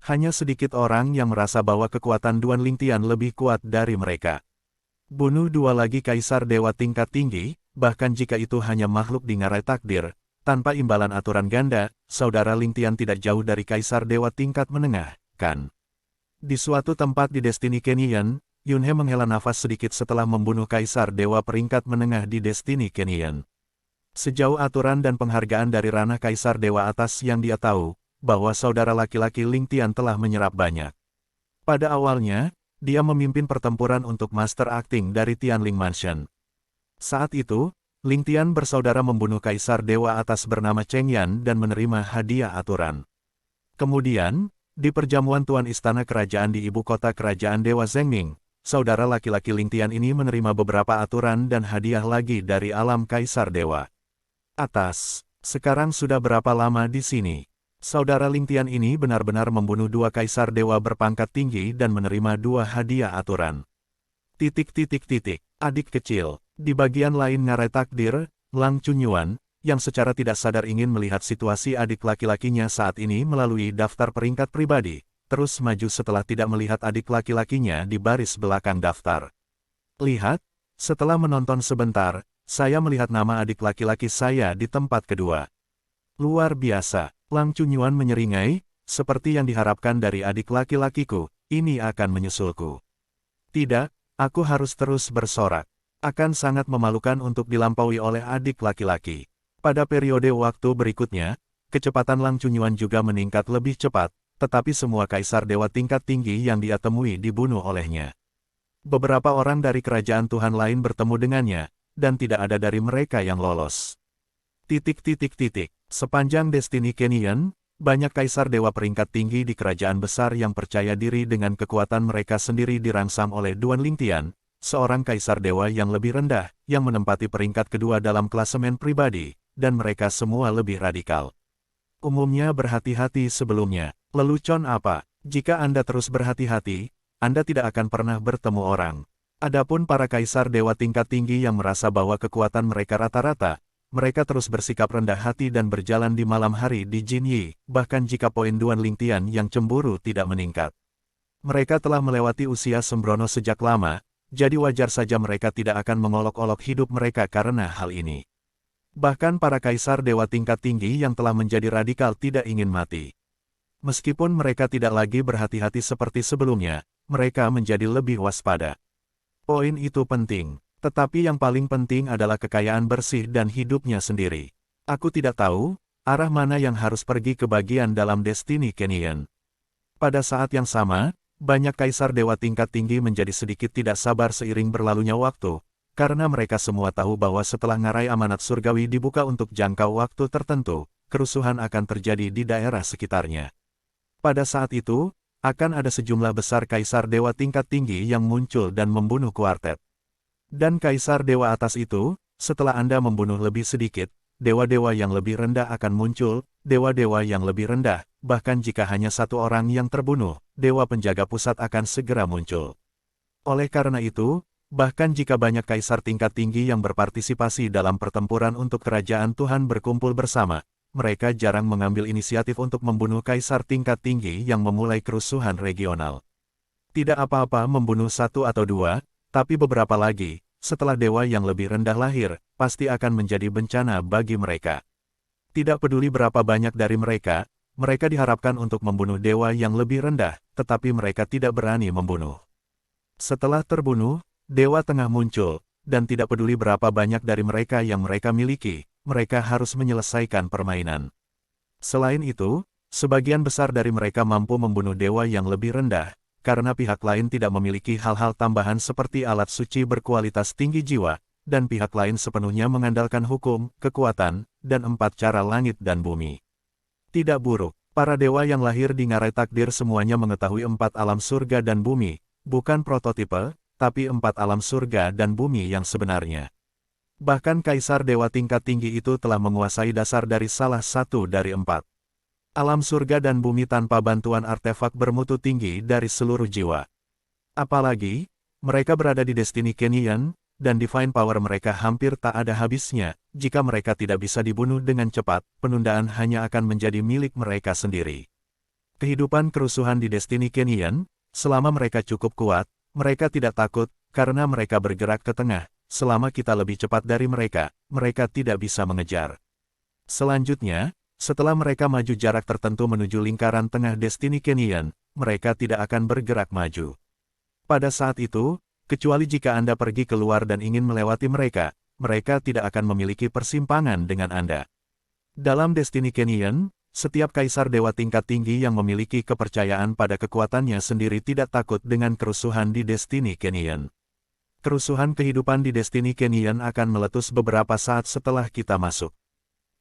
Hanya sedikit orang yang merasa bahwa kekuatan Duan Lingtian lebih kuat dari mereka. Bunuh dua lagi Kaisar Dewa tingkat tinggi, bahkan jika itu hanya makhluk di Ngarai Takdir, tanpa imbalan aturan ganda, saudara Lingtian tidak jauh dari Kaisar Dewa tingkat menengah, kan? Di suatu tempat di Destiny Canyon, Yunhe menghela nafas sedikit setelah membunuh Kaisar Dewa peringkat menengah di Destiny Canyon. Sejauh aturan dan penghargaan dari ranah Kaisar Dewa Atas yang dia tahu, bahwa saudara laki-laki Lingtian telah menyerap banyak. Pada awalnya, dia memimpin pertempuran untuk Master Acting dari Tianling Mansion. Saat itu, Lingtian bersaudara membunuh Kaisar Dewa Atas bernama Cheng Yan dan menerima hadiah aturan. Kemudian, di perjamuan Tuan Istana Kerajaan di ibu kota Kerajaan Dewa Zhengming, saudara laki-laki Lingtian ini menerima beberapa aturan dan hadiah lagi dari alam Kaisar Dewa Atas. Sekarang sudah berapa lama di sini? Saudara Lingtian ini benar-benar membunuh dua Kaisar Dewa berpangkat tinggi dan menerima dua hadiah aturan. Adik kecil, di bagian lain Ngarai Takdir, Lang Chunyuan, yang secara tidak sadar ingin melihat situasi adik laki-lakinya saat ini melalui daftar peringkat pribadi, terus maju setelah tidak melihat adik laki-lakinya di baris belakang daftar. Lihat, setelah menonton sebentar, saya melihat nama adik laki-laki saya di tempat kedua. Luar biasa. Lang Chunyuan menyeringai, seperti yang diharapkan dari adik laki-lakiku, ini akan menyusulku. Tidak, aku harus terus bersorak. Akan sangat memalukan untuk dilampaui oleh adik laki-laki. Pada periode waktu berikutnya, kecepatan Lang Chunyuan juga meningkat lebih cepat, tetapi semua Kaisar Dewa tingkat tinggi yang dia temui dibunuh olehnya. Beberapa orang dari kerajaan Tuhan lain bertemu dengannya, dan tidak ada dari mereka yang lolos. Sepanjang Destiny Canyon, banyak Kaisar Dewa peringkat tinggi di kerajaan besar yang percaya diri dengan kekuatan mereka sendiri dirangsang oleh Duan Lingtian, seorang Kaisar Dewa yang lebih rendah, yang menempati peringkat kedua dalam klasemen pribadi, dan mereka semua lebih radikal. Umumnya berhati-hati sebelumnya. Lelucon apa? Jika Anda terus berhati-hati, Anda tidak akan pernah bertemu orang. Adapun para Kaisar Dewa tingkat tinggi yang merasa bahwa kekuatan mereka rata-rata, mereka terus bersikap rendah hati dan berjalan di malam hari di Jinyi, bahkan jika poin Duan Lingtian yang cemburu tidak meningkat. Mereka telah melewati usia sembrono sejak lama, jadi wajar saja mereka tidak akan mengolok-olok hidup mereka karena hal ini. Bahkan para Kaisar Dewa tingkat tinggi yang telah menjadi radikal tidak ingin mati. Meskipun mereka tidak lagi berhati-hati seperti sebelumnya, mereka menjadi lebih waspada. Poin itu penting. Tetapi yang paling penting adalah kekayaan bersih dan hidupnya sendiri. Aku tidak tahu, arah mana yang harus pergi ke bagian dalam Destiny Canyon. Pada saat yang sama, banyak Kaisar Dewa tingkat tinggi menjadi sedikit tidak sabar seiring berlalunya waktu, karena mereka semua tahu bahwa setelah Ngarai Amanat Surgawi dibuka untuk jangka waktu tertentu, kerusuhan akan terjadi di daerah sekitarnya. Pada saat itu, akan ada sejumlah besar Kaisar Dewa tingkat tinggi yang muncul dan membunuh kuartet. Dan Kaisar Dewa Atas itu, setelah Anda membunuh lebih sedikit, dewa-dewa yang lebih rendah akan muncul, dewa-dewa yang lebih rendah, bahkan jika hanya satu orang yang terbunuh, dewa penjaga pusat akan segera muncul. Oleh karena itu, bahkan jika banyak kaisar tingkat tinggi yang berpartisipasi dalam pertempuran untuk kerajaan Tuhan berkumpul bersama, mereka jarang mengambil inisiatif untuk membunuh kaisar tingkat tinggi yang memulai kerusuhan regional. Tidak apa-apa membunuh satu atau dua, tapi beberapa lagi, setelah dewa yang lebih rendah lahir, pasti akan menjadi bencana bagi mereka. Tidak peduli berapa banyak dari mereka diharapkan untuk membunuh dewa yang lebih rendah, tetapi mereka tidak berani membunuh. Setelah terbunuh, dewa tengah muncul, dan tidak peduli berapa banyak dari mereka yang mereka miliki, mereka harus menyelesaikan permainan. Selain itu, sebagian besar dari mereka mampu membunuh dewa yang lebih rendah, karena pihak lain tidak memiliki hal-hal tambahan seperti alat suci berkualitas tinggi jiwa, dan pihak lain sepenuhnya mengandalkan hukum, kekuatan, dan 4 cara langit dan bumi. Tidak buruk, para dewa yang lahir di ngarai takdir semuanya mengetahui 4 alam surga dan bumi, bukan prototipe, tapi 4 alam surga dan bumi yang sebenarnya. Bahkan kaisar dewa tingkat tinggi itu telah menguasai dasar dari salah satu dari 4 alam surga dan bumi tanpa bantuan artefak bermutu tinggi dari seluruh jiwa. Apalagi, mereka berada di Destiny Canyon, dan Divine Power mereka hampir tak ada habisnya. Jika mereka tidak bisa dibunuh dengan cepat, penundaan hanya akan menjadi milik mereka sendiri. Kehidupan kerusuhan di Destiny Canyon, selama mereka cukup kuat, mereka tidak takut, karena mereka bergerak ke tengah. Selama kita lebih cepat dari mereka, mereka tidak bisa mengejar. Selanjutnya, setelah mereka maju jarak tertentu menuju lingkaran tengah Destiny Canyon, mereka tidak akan bergerak maju. Pada saat itu, kecuali jika Anda pergi keluar dan ingin melewati mereka, mereka tidak akan memiliki persimpangan dengan Anda. Dalam Destiny Canyon, setiap kaisar dewa tingkat tinggi yang memiliki kepercayaan pada kekuatannya sendiri tidak takut dengan kerusuhan di Destiny Canyon. Kerusuhan kehidupan di Destiny Canyon akan meletus beberapa saat setelah kita masuk.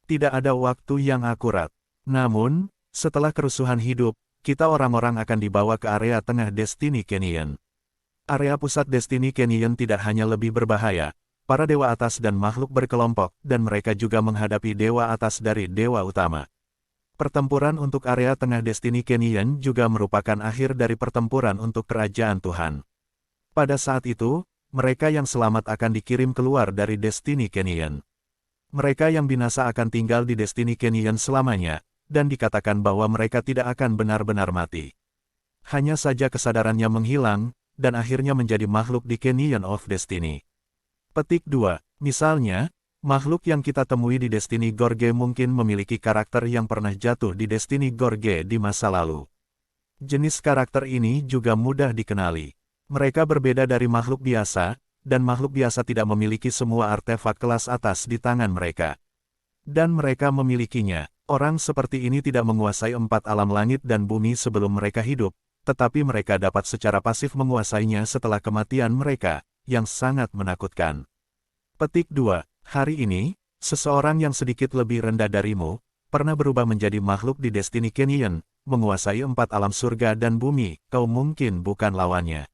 Tidak ada waktu yang akurat. Namun, setelah kerusuhan hidup, kita orang-orang akan dibawa ke area tengah Destiny Canyon. Area pusat Destiny Canyon tidak hanya lebih berbahaya, para dewa atas dan makhluk berkelompok, dan mereka juga menghadapi dewa atas dari dewa utama. Pertempuran untuk area tengah Destiny Canyon juga merupakan akhir dari pertempuran untuk kerajaan Tuhan. Pada saat itu, mereka yang selamat akan dikirim keluar dari Destiny Canyon. Mereka yang binasa akan tinggal di Destiny Canyon selamanya, dan dikatakan bahwa mereka tidak akan benar-benar mati. Hanya saja kesadarannya menghilang, dan akhirnya menjadi makhluk di Canyon of Destiny. Petik 2. Misalnya, makhluk yang kita temui di Destiny Gorge mungkin memiliki karakter yang pernah jatuh di Destiny Gorge di masa lalu. Jenis karakter ini juga mudah dikenali. Mereka berbeda dari makhluk biasa, dan makhluk biasa tidak memiliki semua artefak kelas atas di tangan mereka. Dan mereka memilikinya. Orang seperti ini tidak menguasai 4 alam langit dan bumi sebelum mereka hidup, tetapi mereka dapat secara pasif menguasainya setelah kematian mereka, yang sangat menakutkan. Petik 2. Hari ini, seseorang yang sedikit lebih rendah darimu, pernah berubah menjadi makhluk di Destiny Canyon, menguasai 4 alam surga dan bumi, kau mungkin bukan lawannya.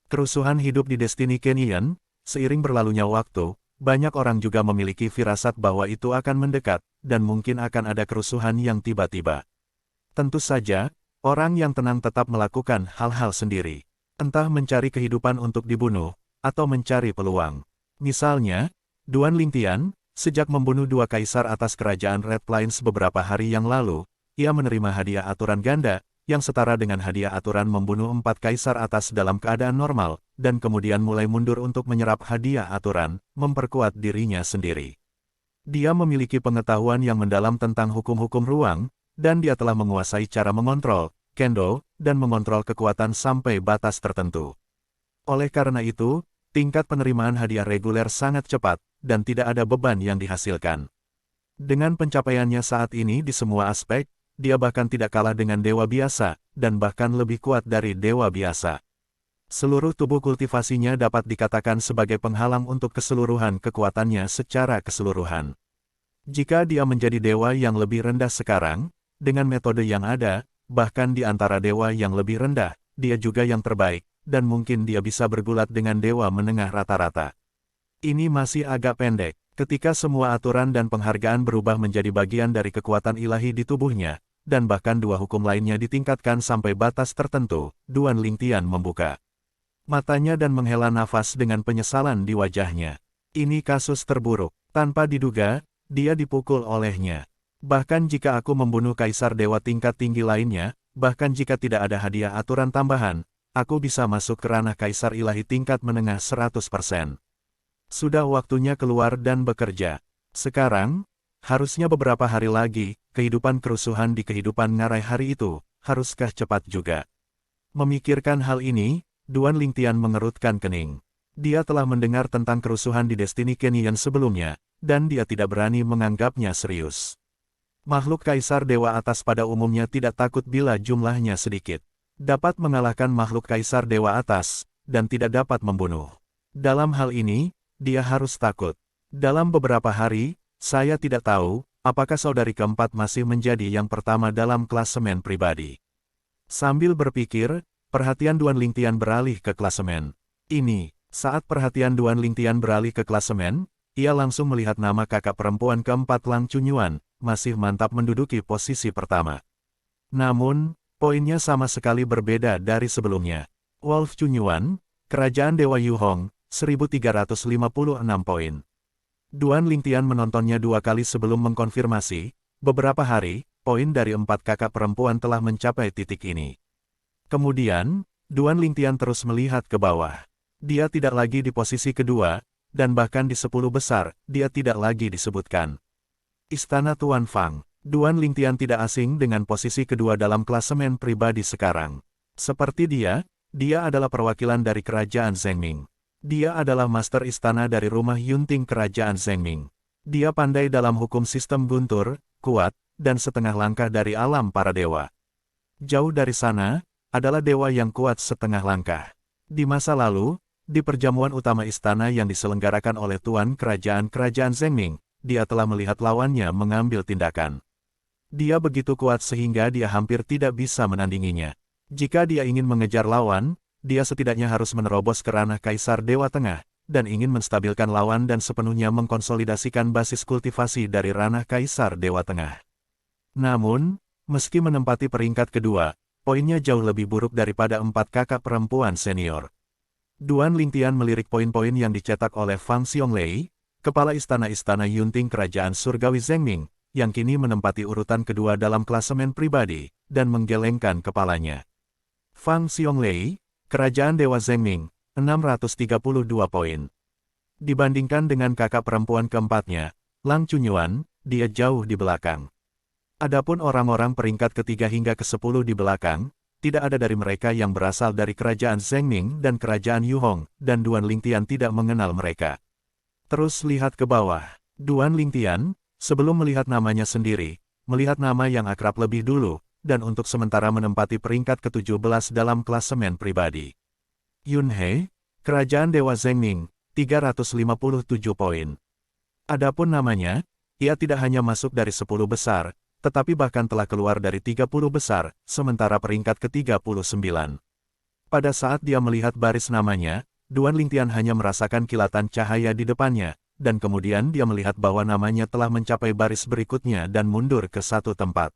Kerusuhan hidup di Destiny Canyon, seiring berlalunya waktu, banyak orang juga memiliki firasat bahwa itu akan mendekat, dan mungkin akan ada kerusuhan yang tiba-tiba. Tentu saja, orang yang tenang tetap melakukan hal-hal sendiri. Entah mencari kehidupan untuk dibunuh, atau mencari peluang. Misalnya, Duan Lingtian, sejak membunuh 2 kaisar atas kerajaan Red Plains beberapa hari yang lalu, ia menerima hadiah aturan ganda, yang setara dengan hadiah aturan membunuh 4 kaisar atas dalam keadaan normal, dan kemudian mulai mundur untuk menyerap hadiah aturan, memperkuat dirinya sendiri. Dia memiliki pengetahuan yang mendalam tentang hukum-hukum ruang, dan dia telah menguasai cara mengontrol, kendo, dan mengontrol kekuatan sampai batas tertentu. Oleh karena itu, tingkat penerimaan hadiah reguler sangat cepat, dan tidak ada beban yang dihasilkan. Dengan pencapaiannya saat ini di semua aspek, dia bahkan tidak kalah dengan dewa biasa, dan bahkan lebih kuat dari dewa biasa. Seluruh tubuh kultivasinya dapat dikatakan sebagai penghalang untuk keseluruhan kekuatannya secara keseluruhan. Jika dia menjadi dewa yang lebih rendah sekarang, dengan metode yang ada, bahkan di antara dewa yang lebih rendah, dia juga yang terbaik, dan mungkin dia bisa bergulat dengan dewa menengah rata-rata. Ini masih agak pendek, Ketika semua aturan dan penghargaan berubah menjadi bagian dari kekuatan ilahi di tubuhnya, dan bahkan dua hukum lainnya ditingkatkan sampai batas tertentu, Duan Lingtian membuka matanya dan menghela nafas dengan penyesalan di wajahnya. Ini kasus terburuk. Tanpa diduga, dia dipukul olehnya. Bahkan jika aku membunuh kaisar dewa tingkat tinggi lainnya, bahkan jika tidak ada hadiah aturan tambahan, aku bisa masuk ke ranah kaisar ilahi tingkat menengah 100%. Sudah waktunya keluar dan bekerja. Sekarang, harusnya beberapa hari lagi, kehidupan kerusuhan di kehidupan ngarai hari itu, haruskah cepat juga? Memikirkan hal ini, Duan Lingtian mengerutkan kening. Dia telah mendengar tentang kerusuhan di Destiny Canyon sebelumnya, dan dia tidak berani menganggapnya serius. Makhluk kaisar dewa atas pada umumnya tidak takut bila jumlahnya sedikit. Dapat mengalahkan makhluk kaisar dewa atas, dan tidak dapat membunuh. Dalam hal ini, dia harus takut. Dalam beberapa hari, saya tidak tahu, apakah saudari keempat masih menjadi yang pertama dalam klasemen pribadi. Sambil berpikir, perhatian Duan Lingtian beralih ke klasemen. Saat perhatian Duan Lingtian beralih ke klasemen, ia langsung melihat nama kakak perempuan keempat Lang Chunyuan, masih mantap menduduki posisi pertama. Namun, poinnya sama sekali berbeda dari sebelumnya. Wolf Chunyuan, Kerajaan Dewa Yuhong, 1356 poin. Duan Lingtian menontonnya 2 kali sebelum mengkonfirmasi, beberapa hari, poin dari 4 kakak perempuan telah mencapai titik ini. Kemudian, Duan Lingtian terus melihat ke bawah. Dia tidak lagi di posisi kedua, dan bahkan di 10 besar, dia tidak lagi disebutkan. Istana Tuan Fang. Duan Lingtian tidak asing dengan posisi kedua dalam klasemen pribadi sekarang. Seperti dia adalah perwakilan dari Kerajaan Zhengming. Dia adalah master istana dari rumah Yunting Kerajaan Zhengming. Dia pandai dalam hukum sistem guntur, kuat, dan setengah langkah dari alam para dewa. Jauh dari sana, adalah dewa yang kuat setengah langkah. Di masa lalu, di perjamuan utama istana yang diselenggarakan oleh Tuan Kerajaan Zhengming, dia telah melihat lawannya mengambil tindakan. Dia begitu kuat sehingga dia hampir tidak bisa menandinginya. Jika dia ingin mengejar lawan, dia setidaknya harus menerobos ke ranah Kaisar Dewa Tengah, dan ingin menstabilkan lawan dan sepenuhnya mengkonsolidasikan basis kultivasi dari ranah Kaisar Dewa Tengah. Namun, meski menempati peringkat kedua, poinnya jauh lebih buruk daripada 4 kakak perempuan senior. Duan Lingtian melirik poin-poin yang dicetak oleh Fang Xiongwei, kepala istana-istana Yunting Kerajaan Surgawi Zhengming, yang kini menempati urutan kedua dalam klasemen pribadi, dan menggelengkan kepalanya. Fang Xiongwei, Kerajaan Dewa Zhengming, 632 poin. Dibandingkan dengan kakak perempuan keempatnya, Lang Chunyuan, dia jauh di belakang. Adapun orang-orang peringkat ketiga hingga ke-10 di belakang, tidak ada dari mereka yang berasal dari Kerajaan Zhengming dan Kerajaan Yuhong, dan Duan Lingtian tidak mengenal mereka. Terus lihat ke bawah. Duan Lingtian, sebelum melihat namanya sendiri, melihat nama yang akrab lebih dulu, dan untuk sementara menempati peringkat ke-17 dalam klasemen pribadi. Yun He, Kerajaan Dewa Zhengming, 357 poin. Adapun namanya, ia tidak hanya masuk dari 10 besar, tetapi bahkan telah keluar dari 30 besar, sementara peringkat ke-39. Pada saat dia melihat baris namanya, Duan Lingtian hanya merasakan kilatan cahaya di depannya, dan kemudian dia melihat bahwa namanya telah mencapai baris berikutnya dan mundur ke satu tempat.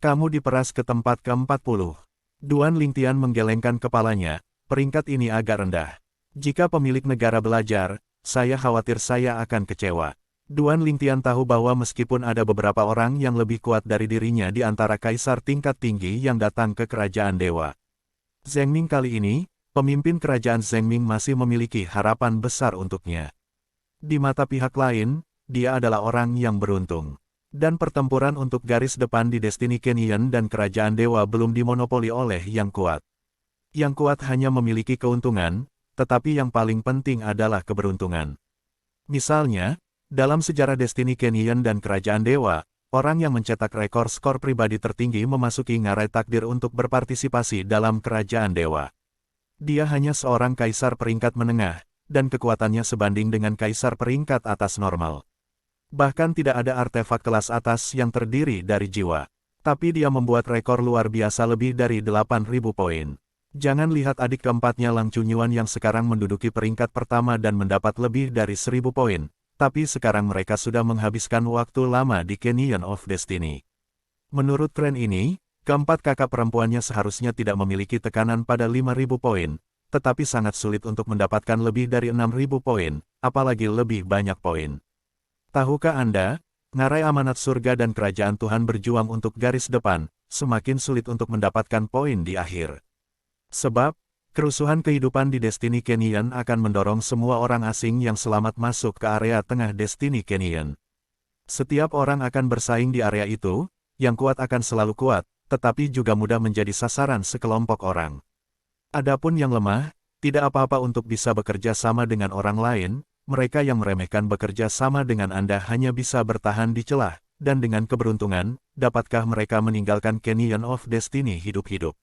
Kamu diperas ke tempat ke-40. Duan Lingtian menggelengkan kepalanya, peringkat ini agak rendah. Jika pemilik negara belajar, saya khawatir saya akan kecewa. Duan Lingtian tahu bahwa meskipun ada beberapa orang yang lebih kuat dari dirinya di antara kaisar tingkat tinggi yang datang ke kerajaan dewa Zhengming kali ini, pemimpin kerajaan Zhengming masih memiliki harapan besar untuknya. Di mata pihak lain, dia adalah orang yang beruntung. Dan pertempuran untuk garis depan di Destiny Canyon dan kerajaan dewa belum dimonopoli oleh yang kuat. Yang kuat hanya memiliki keuntungan, tetapi yang paling penting adalah keberuntungan. Misalnya, dalam sejarah Destiny Canyon dan kerajaan dewa, orang yang mencetak rekor skor pribadi tertinggi memasuki ngarai takdir untuk berpartisipasi dalam kerajaan dewa. Dia hanya seorang kaisar peringkat menengah, dan kekuatannya sebanding dengan kaisar peringkat atas normal. Bahkan tidak ada artefak kelas atas yang terdiri dari jiwa. Tapi dia membuat rekor luar biasa lebih dari 8.000 poin. Jangan lihat adik keempatnya Lang Chunyuan yang sekarang menduduki peringkat pertama dan mendapat lebih dari 1.000 poin, tapi sekarang mereka sudah menghabiskan waktu lama di Canyon of Destiny. Menurut tren ini, keempat kakak perempuannya seharusnya tidak memiliki tekanan pada 5.000 poin, tetapi sangat sulit untuk mendapatkan lebih dari 6.000 poin, apalagi lebih banyak poin. Tahukah Anda, ngarai amanat surga dan kerajaan Tuhan berjuang untuk garis depan, semakin sulit untuk mendapatkan poin di akhir. Sebab, kerusuhan kehidupan di Destiny Canyon akan mendorong semua orang asing yang selamat masuk ke area tengah Destiny Canyon. Setiap orang akan bersaing di area itu, yang kuat akan selalu kuat, tetapi juga mudah menjadi sasaran sekelompok orang. Adapun yang lemah, tidak apa-apa untuk bisa bekerja sama dengan orang lain, mereka yang meremehkan bekerja sama dengan Anda hanya bisa bertahan di celah, dan dengan keberuntungan, dapatkah mereka meninggalkan Canyon of Destiny hidup-hidup.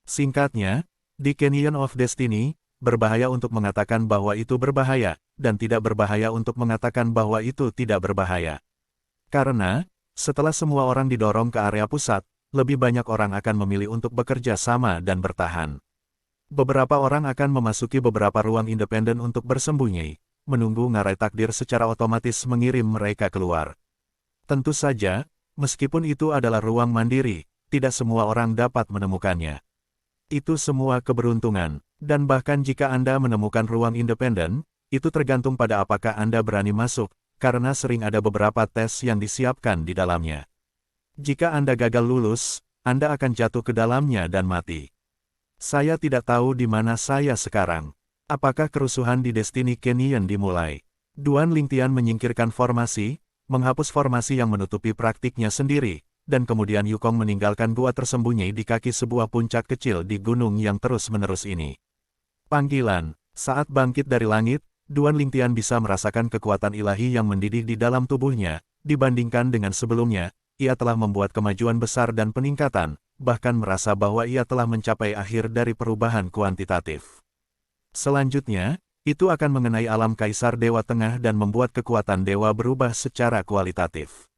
Singkatnya, di Canyon of Destiny, berbahaya untuk mengatakan bahwa itu berbahaya, dan tidak berbahaya untuk mengatakan bahwa itu tidak berbahaya. Karena, setelah semua orang didorong ke area pusat, lebih banyak orang akan memilih untuk bekerja sama dan bertahan. Beberapa orang akan memasuki beberapa ruang independen untuk bersembunyi, menunggu ngarai takdir secara otomatis mengirim mereka keluar. Tentu saja, meskipun itu adalah ruang mandiri, tidak semua orang dapat menemukannya. Itu semua keberuntungan, dan bahkan jika Anda menemukan ruang independen, itu tergantung pada apakah Anda berani masuk, karena sering ada beberapa tes yang disiapkan di dalamnya. Jika Anda gagal lulus, Anda akan jatuh ke dalamnya dan mati. Saya tidak tahu di mana saya sekarang. Apakah kerusuhan di Destiny Canyon dimulai? Duan Lingtian menyingkirkan formasi, menghapus formasi yang menutupi praktiknya sendiri, dan kemudian Yukong meninggalkan gua tersembunyi di kaki sebuah puncak kecil di gunung yang terus-menerus ini. Panggilan. Saat bangkit dari langit, Duan Lingtian bisa merasakan kekuatan ilahi yang mendidih di dalam tubuhnya. Dibandingkan dengan sebelumnya, ia telah membuat kemajuan besar dan peningkatan, bahkan merasa bahwa ia telah mencapai akhir dari perubahan kuantitatif. Selanjutnya, itu akan mengenai alam Kaisar Dewa Tengah dan membuat kekuatan dewa berubah secara kualitatif.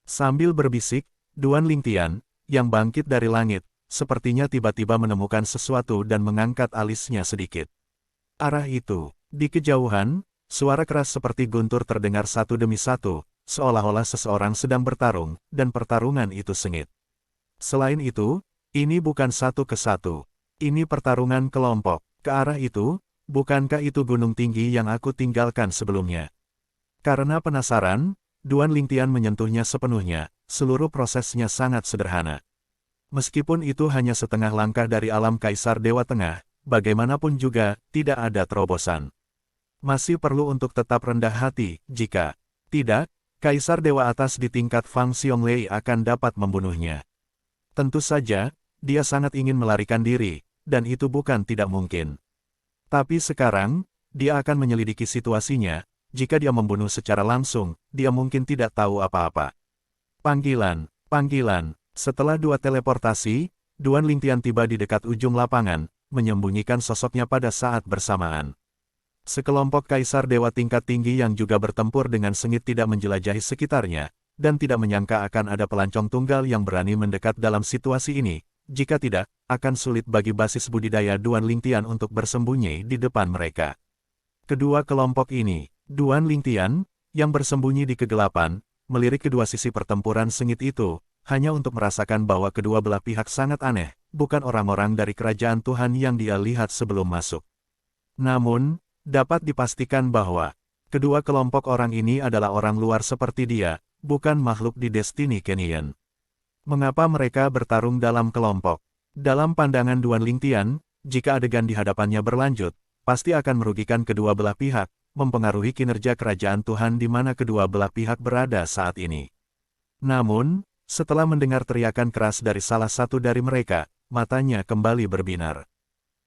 Sambil berbisik, Duan Lingtian, yang bangkit dari langit, sepertinya tiba-tiba menemukan sesuatu dan mengangkat alisnya sedikit. Arah itu, di kejauhan, suara keras seperti guntur terdengar satu demi satu, seolah-olah seseorang sedang bertarung, dan pertarungan itu sengit. Selain itu, ini bukan satu ke satu. Ini pertarungan kelompok. Ke arah itu, bukankah itu gunung tinggi yang aku tinggalkan sebelumnya? Karena penasaran, Duan Lingtian menyentuhnya sepenuhnya. Seluruh prosesnya sangat sederhana. Meskipun itu hanya setengah langkah dari alam Kaisar Dewa Tengah, bagaimanapun juga, tidak ada terobosan. Masih perlu untuk tetap rendah hati, jika tidak, Kaisar Dewa Atas di tingkat Fang Xiongwei akan dapat membunuhnya. Tentu saja, dia sangat ingin melarikan diri, dan itu bukan tidak mungkin. Tapi sekarang, dia akan menyelidiki situasinya. Jika dia membunuh secara langsung, dia mungkin tidak tahu apa-apa. Panggilan. Setelah dua teleportasi, Duan Lingtian tiba di dekat ujung lapangan, menyembunyikan sosoknya pada saat bersamaan. Sekelompok kaisar dewa tingkat tinggi yang juga bertempur dengan sengit tidak menjelajahi sekitarnya, dan tidak menyangka akan ada pelancong tunggal yang berani mendekat dalam situasi ini. Jika tidak, akan sulit bagi basis budidaya Duan Lingtian untuk bersembunyi di depan mereka. Kedua kelompok ini, Duan Lingtian, yang bersembunyi di kegelapan, melirik kedua sisi pertempuran sengit itu, hanya untuk merasakan bahwa kedua belah pihak sangat aneh, bukan orang-orang dari kerajaan Tuhan yang dia lihat sebelum masuk. Namun, dapat dipastikan bahwa kedua kelompok orang ini adalah orang luar seperti dia, bukan makhluk di Destiny Canyon. Mengapa mereka bertarung dalam kelompok? Dalam pandangan Duan Lingtian, jika adegan di hadapannya berlanjut, pasti akan merugikan kedua belah pihak, mempengaruhi kinerja kerajaan Tuhan di mana kedua belah pihak berada saat ini. Namun, setelah mendengar teriakan keras dari salah satu dari mereka, matanya kembali berbinar.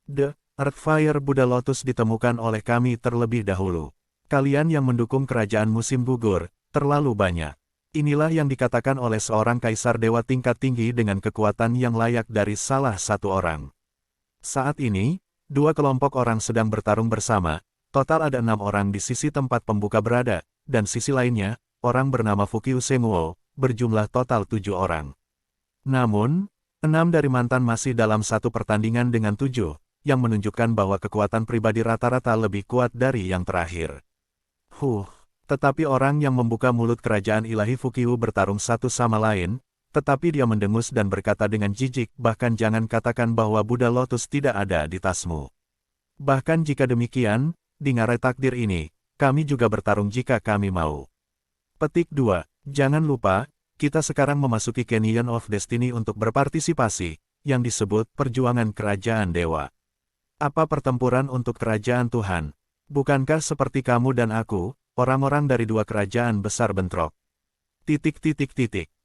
The Earthfire Buddha Lotus ditemukan oleh kami terlebih dahulu. Kalian yang mendukung kerajaan musim gugur, terlalu banyak. Inilah yang dikatakan oleh seorang kaisar dewa tingkat tinggi dengan kekuatan yang layak dari salah satu orang. Saat ini, dua kelompok orang sedang bertarung bersama. Total ada 6 orang di sisi tempat pembuka berada, dan sisi lainnya, orang bernama Fukiu Sengwo, berjumlah total 7 orang. Namun, 6 dari mantan masih dalam satu pertandingan dengan 7, yang menunjukkan bahwa kekuatan pribadi rata-rata lebih kuat dari yang terakhir. Tetapi orang yang membuka mulut kerajaan ilahi Fukiu bertarung satu sama lain, tetapi dia mendengus dan berkata dengan jijik, bahkan jangan katakan bahwa Buddha Lotus tidak ada di tasmu. Bahkan jika demikian, di ngarai takdir ini, kami juga bertarung jika kami mau. Petik 2. Jangan lupa, kita sekarang memasuki Canyon of Destiny untuk berpartisipasi, yang disebut perjuangan kerajaan dewa. Apa pertempuran untuk kerajaan Tuhan? Bukankah seperti kamu dan aku, orang-orang dari dua kerajaan besar bentrok?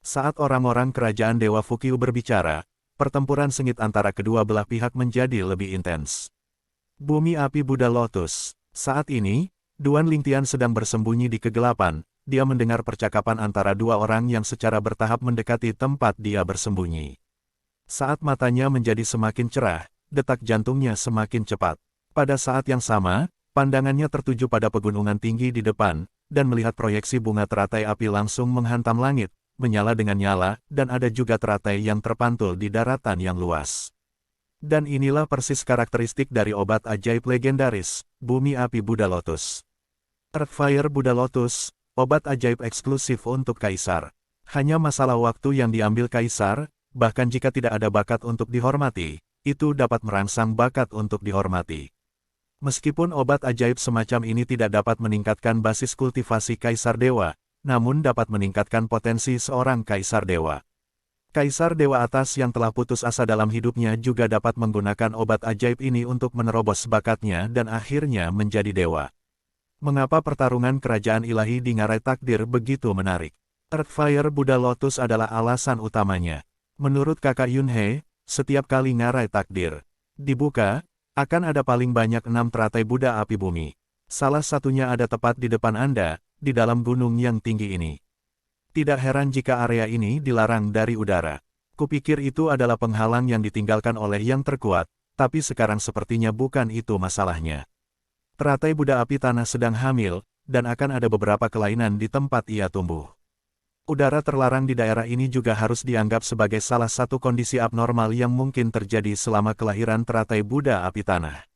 Saat orang-orang kerajaan Dewa Fukiu berbicara, pertempuran sengit antara kedua belah pihak menjadi lebih intens. Bumi api Buddha Lotus. Saat ini, Duan Lingtian sedang bersembunyi di kegelapan. Dia mendengar percakapan antara dua orang yang secara bertahap mendekati tempat dia bersembunyi. Saat matanya menjadi semakin cerah, detak jantungnya semakin cepat. Pada saat yang sama, pandangannya tertuju pada pegunungan tinggi di depan, dan melihat proyeksi bunga teratai api langsung menghantam langit, menyala dengan nyala, dan ada juga teratai yang terpantul di daratan yang luas. Dan inilah persis karakteristik dari obat ajaib legendaris, Bumi Api Buddha Lotus. Earthfire Buddha Lotus, obat ajaib eksklusif untuk Kaisar. Hanya masalah waktu yang diambil Kaisar, bahkan jika tidak ada bakat untuk dihormati, itu dapat merangsang bakat untuk dihormati. Meskipun obat ajaib semacam ini tidak dapat meningkatkan basis kultivasi Kaisar Dewa, namun dapat meningkatkan potensi seorang Kaisar Dewa. Kaisar Dewa atas yang telah putus asa dalam hidupnya juga dapat menggunakan obat ajaib ini untuk menerobos bakatnya dan akhirnya menjadi dewa. Mengapa pertarungan kerajaan ilahi di ngarai takdir begitu menarik? Earthfire Buddha Lotus adalah alasan utamanya. Menurut Kakak Yunhei, setiap kali ngarai takdir dibuka, akan ada paling banyak 6 teratai Buddha api bumi. Salah satunya ada tepat di depan Anda, di dalam gunung yang tinggi ini. Tidak heran jika area ini dilarang dari udara. Kupikir itu adalah penghalang yang ditinggalkan oleh yang terkuat, tapi sekarang sepertinya bukan itu masalahnya. Teratai Buddha api tanah sedang hamil, dan akan ada beberapa kelainan di tempat ia tumbuh. Udara terlarang di daerah ini juga harus dianggap sebagai salah satu kondisi abnormal yang mungkin terjadi selama kelahiran teratai Buddha api tanah.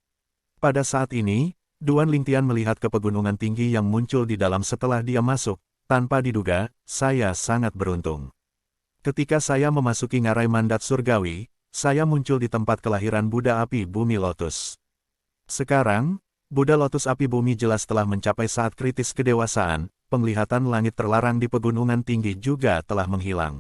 Pada saat ini, Duan Lingtian melihat ke pegunungan tinggi yang muncul di dalam setelah dia masuk. Tanpa diduga, saya sangat beruntung. Ketika saya memasuki ngarai mandat surgawi, saya muncul di tempat kelahiran Buddha api bumi Lotus. Sekarang, Buddha Lotus api bumi jelas telah mencapai saat kritis kedewasaan, penglihatan langit terlarang di pegunungan tinggi juga telah menghilang.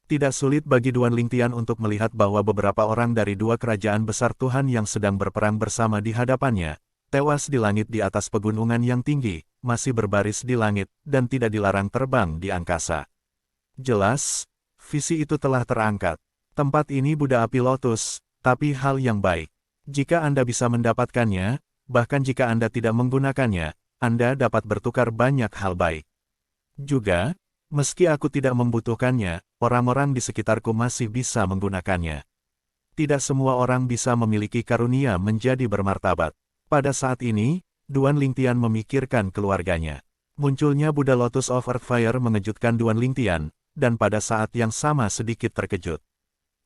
Tidak sulit bagi Duan Lingtian untuk melihat bahwa beberapa orang dari dua kerajaan besar Tuhan yang sedang berperang bersama di hadapannya, tewas di langit di atas pegunungan yang tinggi, masih berbaris di langit, dan tidak dilarang terbang di angkasa. Jelas, visi itu telah terangkat. Tempat ini Buddha api Lotus, tapi hal yang baik. Jika Anda bisa mendapatkannya, bahkan jika Anda tidak menggunakannya, Anda dapat bertukar banyak hal baik. Juga, meski aku tidak membutuhkannya, orang-orang di sekitarku masih bisa menggunakannya. Tidak semua orang bisa memiliki karunia menjadi bermartabat. Pada saat ini, Duan Lingtian memikirkan keluarganya. Munculnya Buddha Lotus of Earthfire mengejutkan Duan Lingtian, dan pada saat yang sama sedikit terkejut.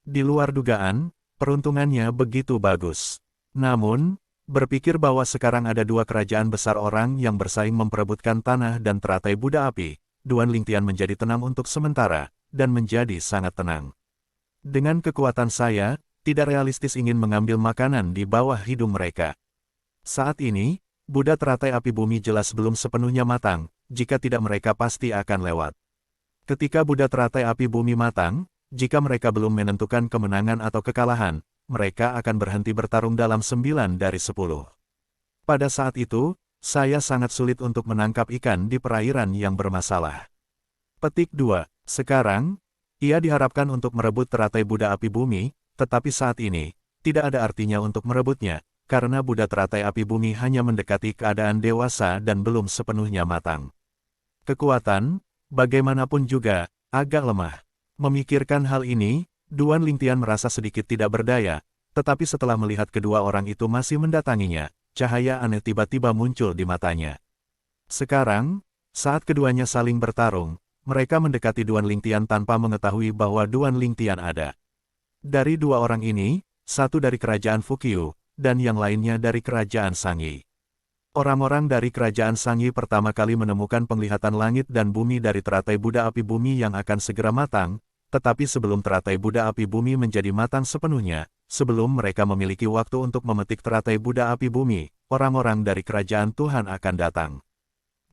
Di luar dugaan, peruntungannya begitu bagus. Namun, berpikir bahwa sekarang ada dua kerajaan besar orang yang bersaing memperebutkan tanah dan teratai Buddha api, Duan Lingtian menjadi tenang untuk sementara, dan menjadi sangat tenang. Dengan kekuatan saya, tidak realistis ingin mengambil makanan di bawah hidung mereka. Saat ini, Buddha teratai api bumi jelas belum sepenuhnya matang, jika tidak mereka pasti akan lewat. Ketika Buddha teratai api bumi matang, jika mereka belum menentukan kemenangan atau kekalahan, mereka akan berhenti bertarung dalam 9 dari 10. Pada saat itu, saya sangat sulit untuk menangkap ikan di perairan yang bermasalah. Petik 2. Sekarang, ia diharapkan untuk merebut teratai Buddha api bumi, tetapi saat ini, tidak ada artinya untuk merebutnya, karena Buddha teratai api bumi hanya mendekati keadaan dewasa dan belum sepenuhnya matang. Kekuatan, bagaimanapun juga, agak lemah. Memikirkan hal ini, Duan Lingtian merasa sedikit tidak berdaya, tetapi setelah melihat kedua orang itu masih mendatanginya, cahaya aneh tiba-tiba muncul di matanya. Sekarang, saat keduanya saling bertarung, mereka mendekati Duan Lingtian tanpa mengetahui bahwa Duan Lingtian ada. Dari dua orang ini, satu dari kerajaan Fukiu, dan yang lainnya dari kerajaan Sangyi. Orang-orang dari kerajaan Sangyi pertama kali menemukan penglihatan langit dan bumi dari teratai Buddha api bumi yang akan segera matang, tetapi sebelum teratai Buddha api bumi menjadi matang sepenuhnya, sebelum mereka memiliki waktu untuk memetik teratai Buddha api bumi, orang-orang dari kerajaan Tuhan akan datang.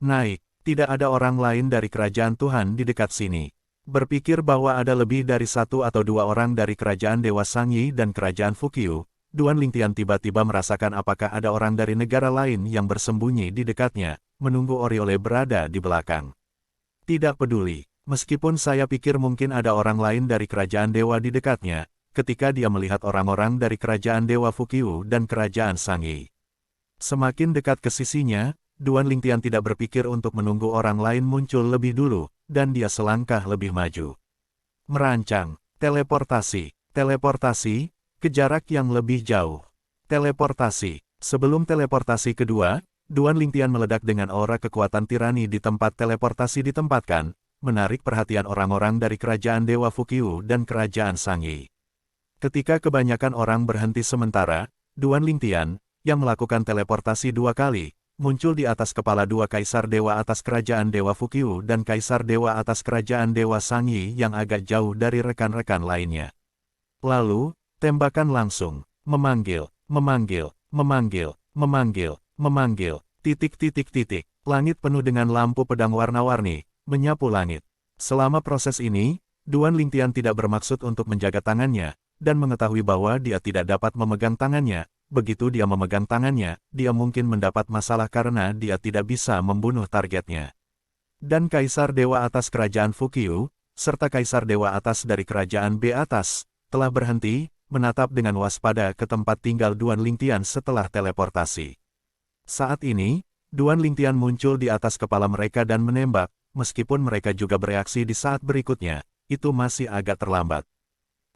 Naik, tidak ada orang lain dari kerajaan Tuhan di dekat sini. Berpikir bahwa ada lebih dari satu atau dua orang dari kerajaan Dewa Sangyi dan kerajaan Fukyu, Duan Lingtian tiba-tiba merasakan apakah ada orang dari negara lain yang bersembunyi di dekatnya, menunggu Oriole berada di belakang. Tidak peduli, meskipun saya pikir mungkin ada orang lain dari kerajaan dewa di dekatnya, ketika dia melihat orang-orang dari kerajaan Dewa Fukyu dan kerajaan Sangyi. Semakin dekat ke sisinya, Duan Lingtian tidak berpikir untuk menunggu orang lain muncul lebih dulu, dan dia selangkah lebih maju. Merancang, teleportasi, ke jarak yang lebih jauh. Teleportasi. Sebelum teleportasi kedua, Duan Lingtian meledak dengan aura kekuatan tirani di tempat teleportasi ditempatkan, menarik perhatian orang-orang dari kerajaan Dewa Fukyu dan kerajaan Sangyi. Ketika kebanyakan orang berhenti sementara, Duan Lingtian, yang melakukan teleportasi 2 kali, muncul di atas kepala 2 kaisar dewa atas kerajaan Dewa Fukyu dan kaisar dewa atas kerajaan Dewa Sangyi yang agak jauh dari rekan-rekan lainnya. Lalu, tembakan langsung, memanggil, titik. Langit penuh dengan lampu pedang warna-warni, menyapu langit. Selama proses ini, Duan Lingtian tidak bermaksud untuk menjaga tangannya, dan mengetahui bahwa dia tidak dapat memegang tangannya. Begitu dia memegang tangannya, dia mungkin mendapat masalah karena dia tidak bisa membunuh targetnya. Dan Kaisar Dewa atas kerajaan Fukyu, serta Kaisar Dewa atas dari kerajaan B atas, telah berhenti, menatap dengan waspada ke tempat tinggal Duan Lingtian setelah teleportasi. Saat ini, Duan Lingtian muncul di atas kepala mereka dan menembak, meskipun mereka juga bereaksi di saat berikutnya, itu masih agak terlambat.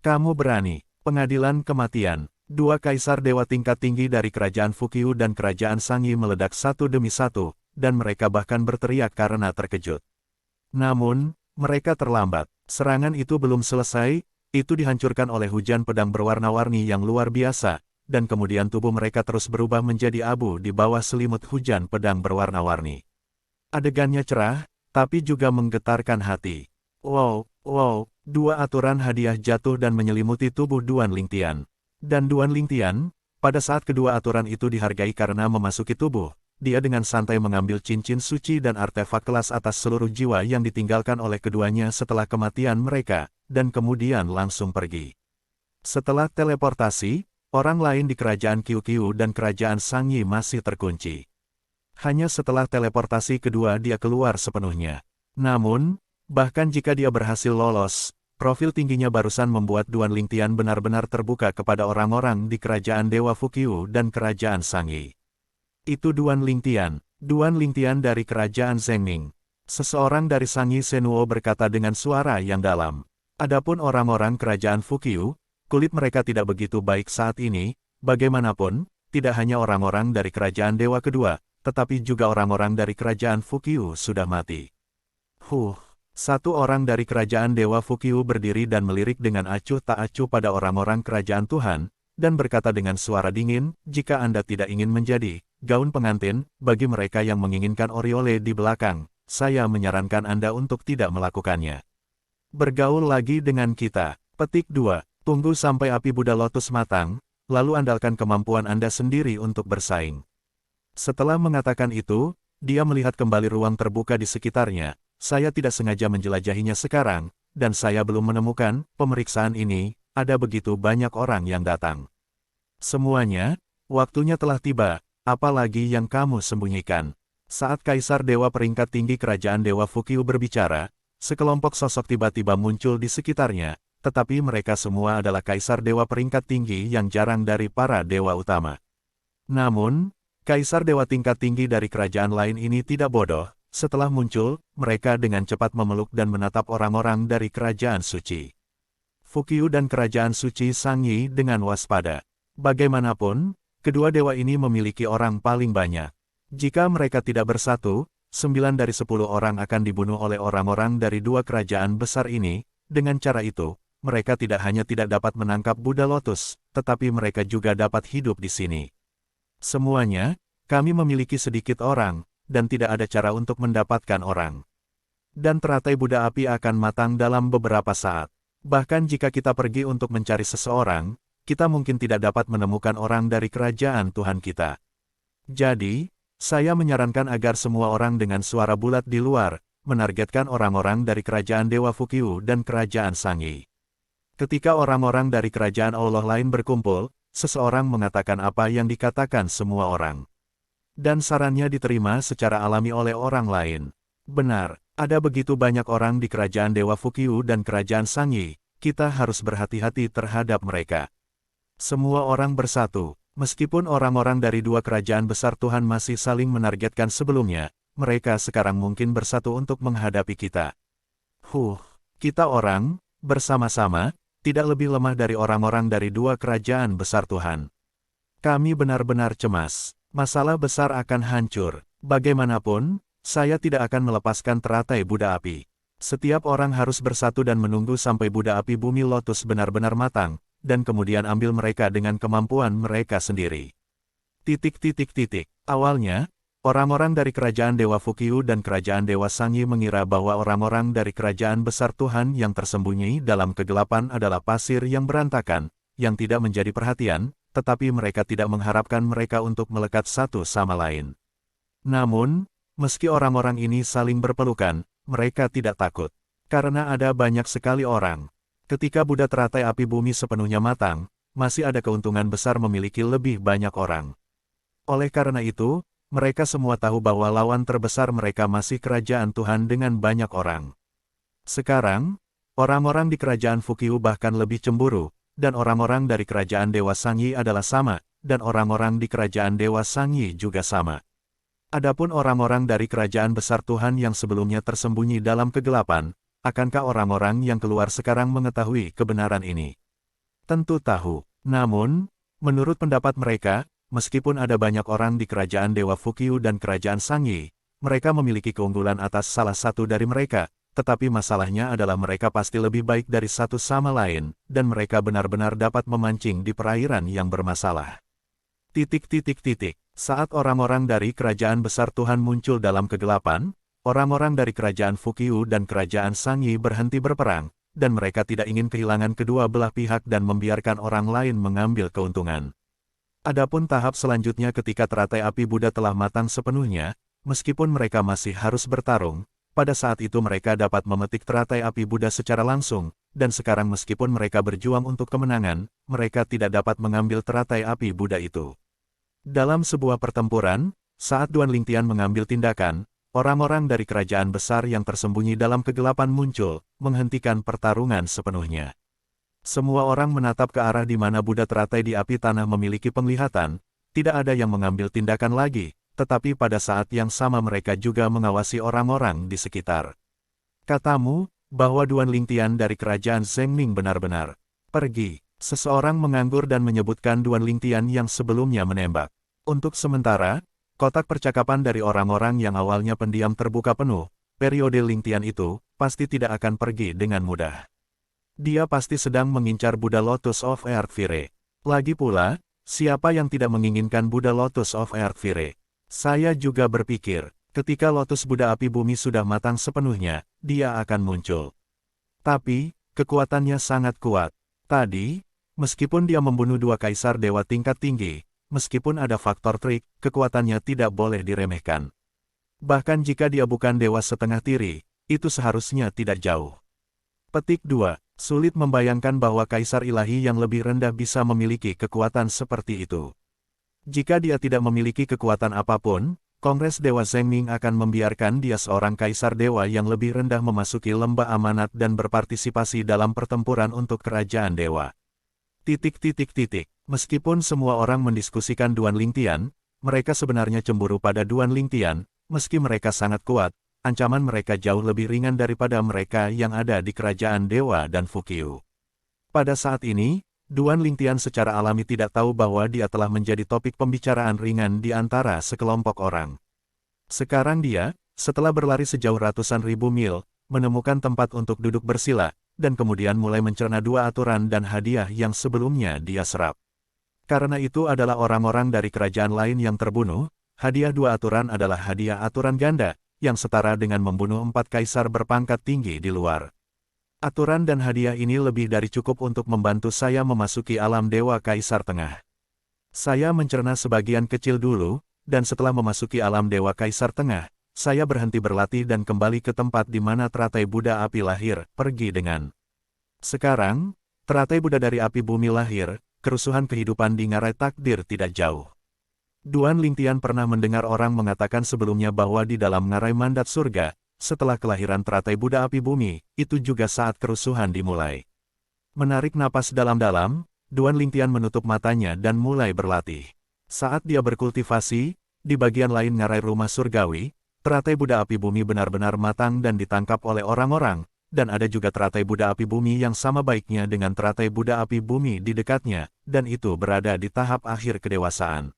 Kamu berani, pengadilan kematian. 2 kaisar dewa tingkat tinggi dari kerajaan Fukyu dan kerajaan Sangyi meledak satu demi satu, dan mereka bahkan berteriak karena terkejut. Namun, mereka terlambat. Serangan itu belum selesai, itu dihancurkan oleh hujan pedang berwarna-warni yang luar biasa, dan kemudian tubuh mereka terus berubah menjadi abu di bawah selimut hujan pedang berwarna-warni. Adegannya cerah, tapi juga menggetarkan hati. Wow, 2 aturan hadiah jatuh dan menyelimuti tubuh Duan Lingtian. Dan Duan Lingtian, pada saat kedua aturan itu dihargai karena memasuki tubuh, dia dengan santai mengambil cincin suci dan artefak kelas atas seluruh jiwa yang ditinggalkan oleh keduanya setelah kematian mereka, dan kemudian langsung pergi. Setelah teleportasi, orang lain di kerajaan Qiuqiu dan kerajaan Sangyi masih terkunci. Hanya setelah teleportasi kedua dia keluar sepenuhnya. Namun, bahkan jika dia berhasil lolos, profil tingginya barusan membuat Duan Lingtian benar-benar terbuka kepada orang-orang di kerajaan Dewa Fukyu dan kerajaan Sangyi. Itu Duan Lingtian dari kerajaan Zhengming. Seseorang dari Sangyi Senuo berkata dengan suara yang dalam. Adapun orang-orang kerajaan Fukyu, kulit mereka tidak begitu baik saat ini, bagaimanapun, tidak hanya orang-orang dari kerajaan Dewa kedua, tetapi juga orang-orang dari kerajaan Fukyu sudah mati. Satu orang dari kerajaan Dewa Fukyu berdiri dan melirik dengan acuh tak acuh pada orang-orang kerajaan Tuhan, dan berkata dengan suara dingin, jika Anda tidak ingin menjadi gaun pengantin, bagi mereka yang menginginkan Oriole di belakang, saya menyarankan Anda untuk tidak melakukannya. Bergaul lagi dengan kita. Petik 2. Tunggu sampai api Buddha Lotus matang, lalu andalkan kemampuan Anda sendiri untuk bersaing. Setelah mengatakan itu, dia melihat kembali ruang terbuka di sekitarnya. Saya tidak sengaja menjelajahinya sekarang, dan saya belum menemukan pemeriksaan ini, ada begitu banyak orang yang datang. Semuanya, waktunya telah tiba, apalagi yang kamu sembunyikan. Saat Kaisar Dewa peringkat tinggi kerajaan Dewa Fukyu berbicara, sekelompok sosok tiba-tiba muncul di sekitarnya, tetapi mereka semua adalah Kaisar Dewa peringkat tinggi yang jarang dari para dewa utama. Namun, Kaisar Dewa tingkat tinggi dari kerajaan lain ini tidak bodoh. Setelah muncul, mereka dengan cepat memeluk dan menatap orang-orang dari kerajaan suci Fukyu dan kerajaan suci Sangyi dengan waspada. Bagaimanapun, kedua dewa ini memiliki orang paling banyak. Jika mereka tidak bersatu, 9 dari 10 orang akan dibunuh oleh orang-orang dari 2 kerajaan besar ini. Dengan cara itu, mereka tidak hanya tidak dapat menangkap Buddha Lotus, tetapi mereka juga dapat hidup di sini. Semuanya, Kami memiliki sedikit orang, dan tidak ada cara untuk mendapatkan orang. Dan teratai Buddha api akan matang dalam beberapa saat. Bahkan jika kita pergi untuk mencari seseorang, kita mungkin tidak dapat menemukan orang dari kerajaan Tuhan kita. Jadi, saya menyarankan agar semua orang dengan suara bulat di luar, menargetkan orang-orang dari kerajaan Dewa Fukyu dan kerajaan Sangi. Ketika orang-orang dari kerajaan Allah lain berkumpul, seseorang mengatakan apa yang dikatakan semua orang. Dan sarannya diterima secara alami oleh orang lain. Benar, ada begitu banyak orang di kerajaan Dewa Fukyu dan kerajaan Sangi, kita harus berhati-hati terhadap mereka. Semua orang bersatu, meskipun orang-orang dari dua kerajaan besar Tuhan masih saling menargetkan sebelumnya, mereka sekarang mungkin bersatu untuk menghadapi kita. Kita orang, bersama-sama, tidak lebih lemah dari orang-orang dari dua kerajaan besar Tuhan. Kami benar-benar cemas. Masalah besar akan hancur. Bagaimanapun, saya tidak akan melepaskan teratai Buddha api. Setiap orang harus bersatu dan menunggu sampai Buddha api bumi lotus benar-benar matang, dan kemudian ambil mereka dengan kemampuan mereka sendiri. Awalnya, orang-orang dari kerajaan Dewa Fukyu dan kerajaan Dewa Sangi mengira bahwa orang-orang dari kerajaan besar Tuhan yang tersembunyi dalam kegelapan adalah pasir yang berantakan, yang tidak menjadi perhatian, tetapi mereka tidak mengharapkan mereka untuk melekat satu sama lain. Namun, meski orang-orang ini saling berpelukan, mereka tidak takut. Karena ada banyak sekali orang. Ketika Buddha teratai api bumi sepenuhnya matang, masih ada keuntungan besar memiliki lebih banyak orang. Oleh karena itu, mereka semua tahu bahwa lawan terbesar mereka masih kerajaan Tuhan dengan banyak orang. Sekarang, orang-orang di kerajaan Fukyu bahkan lebih cemburu, dan orang-orang dari kerajaan Dewa Sangi adalah sama, dan orang-orang di kerajaan Dewa Sangi juga sama. Adapun orang-orang dari kerajaan besar Tuhan yang sebelumnya tersembunyi dalam kegelapan, akankah orang-orang yang keluar sekarang mengetahui kebenaran ini? Tentu tahu. Namun, menurut pendapat mereka, meskipun ada banyak orang di kerajaan Dewa Fukyu dan kerajaan Sangi, mereka memiliki keunggulan atas salah satu dari mereka, tetapi masalahnya adalah mereka pasti lebih baik dari satu sama lain, dan mereka benar-benar dapat memancing di perairan yang bermasalah. Saat orang-orang dari kerajaan besar Tuhan muncul dalam kegelapan, orang-orang dari kerajaan Fukyu dan kerajaan Sangi berhenti berperang, dan mereka tidak ingin kehilangan kedua belah pihak dan membiarkan orang lain mengambil keuntungan. Adapun tahap selanjutnya ketika teratai api Buddha telah matang sepenuhnya, meskipun mereka masih harus bertarung, pada saat itu mereka dapat memetik teratai api Buddha secara langsung, dan sekarang meskipun mereka berjuang untuk kemenangan, mereka tidak dapat mengambil teratai api Buddha itu. Dalam sebuah pertempuran, saat Duan Lingtian mengambil tindakan, orang-orang dari kerajaan besar yang tersembunyi dalam kegelapan muncul, menghentikan pertarungan sepenuhnya. Semua orang menatap ke arah di mana Buddha teratai di api tanah memiliki penglihatan, tidak ada yang mengambil tindakan lagi. Tetapi pada saat yang sama mereka juga mengawasi orang-orang di sekitar. Katamu, bahwa Duan Lingtian dari kerajaan Zhengning benar-benar pergi. Seseorang menganggur dan menyebutkan Duan Lingtian yang sebelumnya menembak. Untuk sementara, kotak percakapan dari orang-orang yang awalnya pendiam terbuka penuh, periode Lingtian itu, pasti tidak akan pergi dengan mudah. Dia pasti sedang mengincar Buddha Lotus of Earthfire. Lagi pula, siapa yang tidak menginginkan Buddha Lotus of Earthfire? Saya juga berpikir, ketika lotus Buddha api bumi sudah matang sepenuhnya, dia akan muncul. Tapi, kekuatannya sangat kuat. Tadi, meskipun dia membunuh dua kaisar dewa tingkat tinggi, meskipun ada faktor trik, kekuatannya tidak boleh diremehkan. Bahkan jika dia bukan dewa setengah tiri, itu seharusnya tidak jauh. Petik 2. Sulit membayangkan bahwa kaisar ilahi yang lebih rendah bisa memiliki kekuatan seperti itu. Jika dia tidak memiliki kekuatan apapun, Kongres Dewa Zhengning akan membiarkan dia seorang kaisar dewa yang lebih rendah memasuki lembah amanat dan berpartisipasi dalam pertempuran untuk kerajaan dewa. Meskipun semua orang mendiskusikan Duan Lingtian, mereka sebenarnya cemburu pada Duan Lingtian, meski mereka sangat kuat, ancaman mereka jauh lebih ringan daripada mereka yang ada di kerajaan dewa dan Fukyu. Pada saat ini, Duan Lingtian secara alami tidak tahu bahwa dia telah menjadi topik pembicaraan ringan di antara sekelompok orang. Sekarang dia, setelah berlari sejauh ratusan ribu mil, menemukan tempat untuk duduk bersila, dan kemudian mulai mencerna dua aturan dan hadiah yang sebelumnya dia serap. Karena itu adalah orang-orang dari kerajaan lain yang terbunuh, hadiah dua aturan adalah hadiah aturan ganda, yang setara dengan membunuh 4 kaisar berpangkat tinggi di luar. Aturan dan hadiah ini lebih dari cukup untuk membantu saya memasuki alam Dewa Kaisar Tengah. Saya mencerna sebagian kecil dulu, dan setelah memasuki alam Dewa Kaisar Tengah, saya berhenti berlatih dan kembali ke tempat di mana teratai Buddha api lahir, pergi dengan. Sekarang, teratai Buddha dari api bumi lahir, kerusuhan kehidupan di ngarai takdir tidak jauh. Duan Lingtian pernah mendengar orang mengatakan sebelumnya bahwa di dalam ngarai mandat surga, setelah kelahiran teratai Buddha api bumi, itu juga saat kerusuhan dimulai. Menarik napas dalam-dalam, Duan Lingtian menutup matanya dan mulai berlatih. Saat dia berkultivasi, di bagian lain ngarai rumah surgawi, teratai Buddha api bumi benar-benar matang dan ditangkap oleh orang-orang, dan ada juga teratai Buddha api bumi yang sama baiknya dengan teratai Buddha api bumi di dekatnya, dan itu berada di tahap akhir kedewasaan.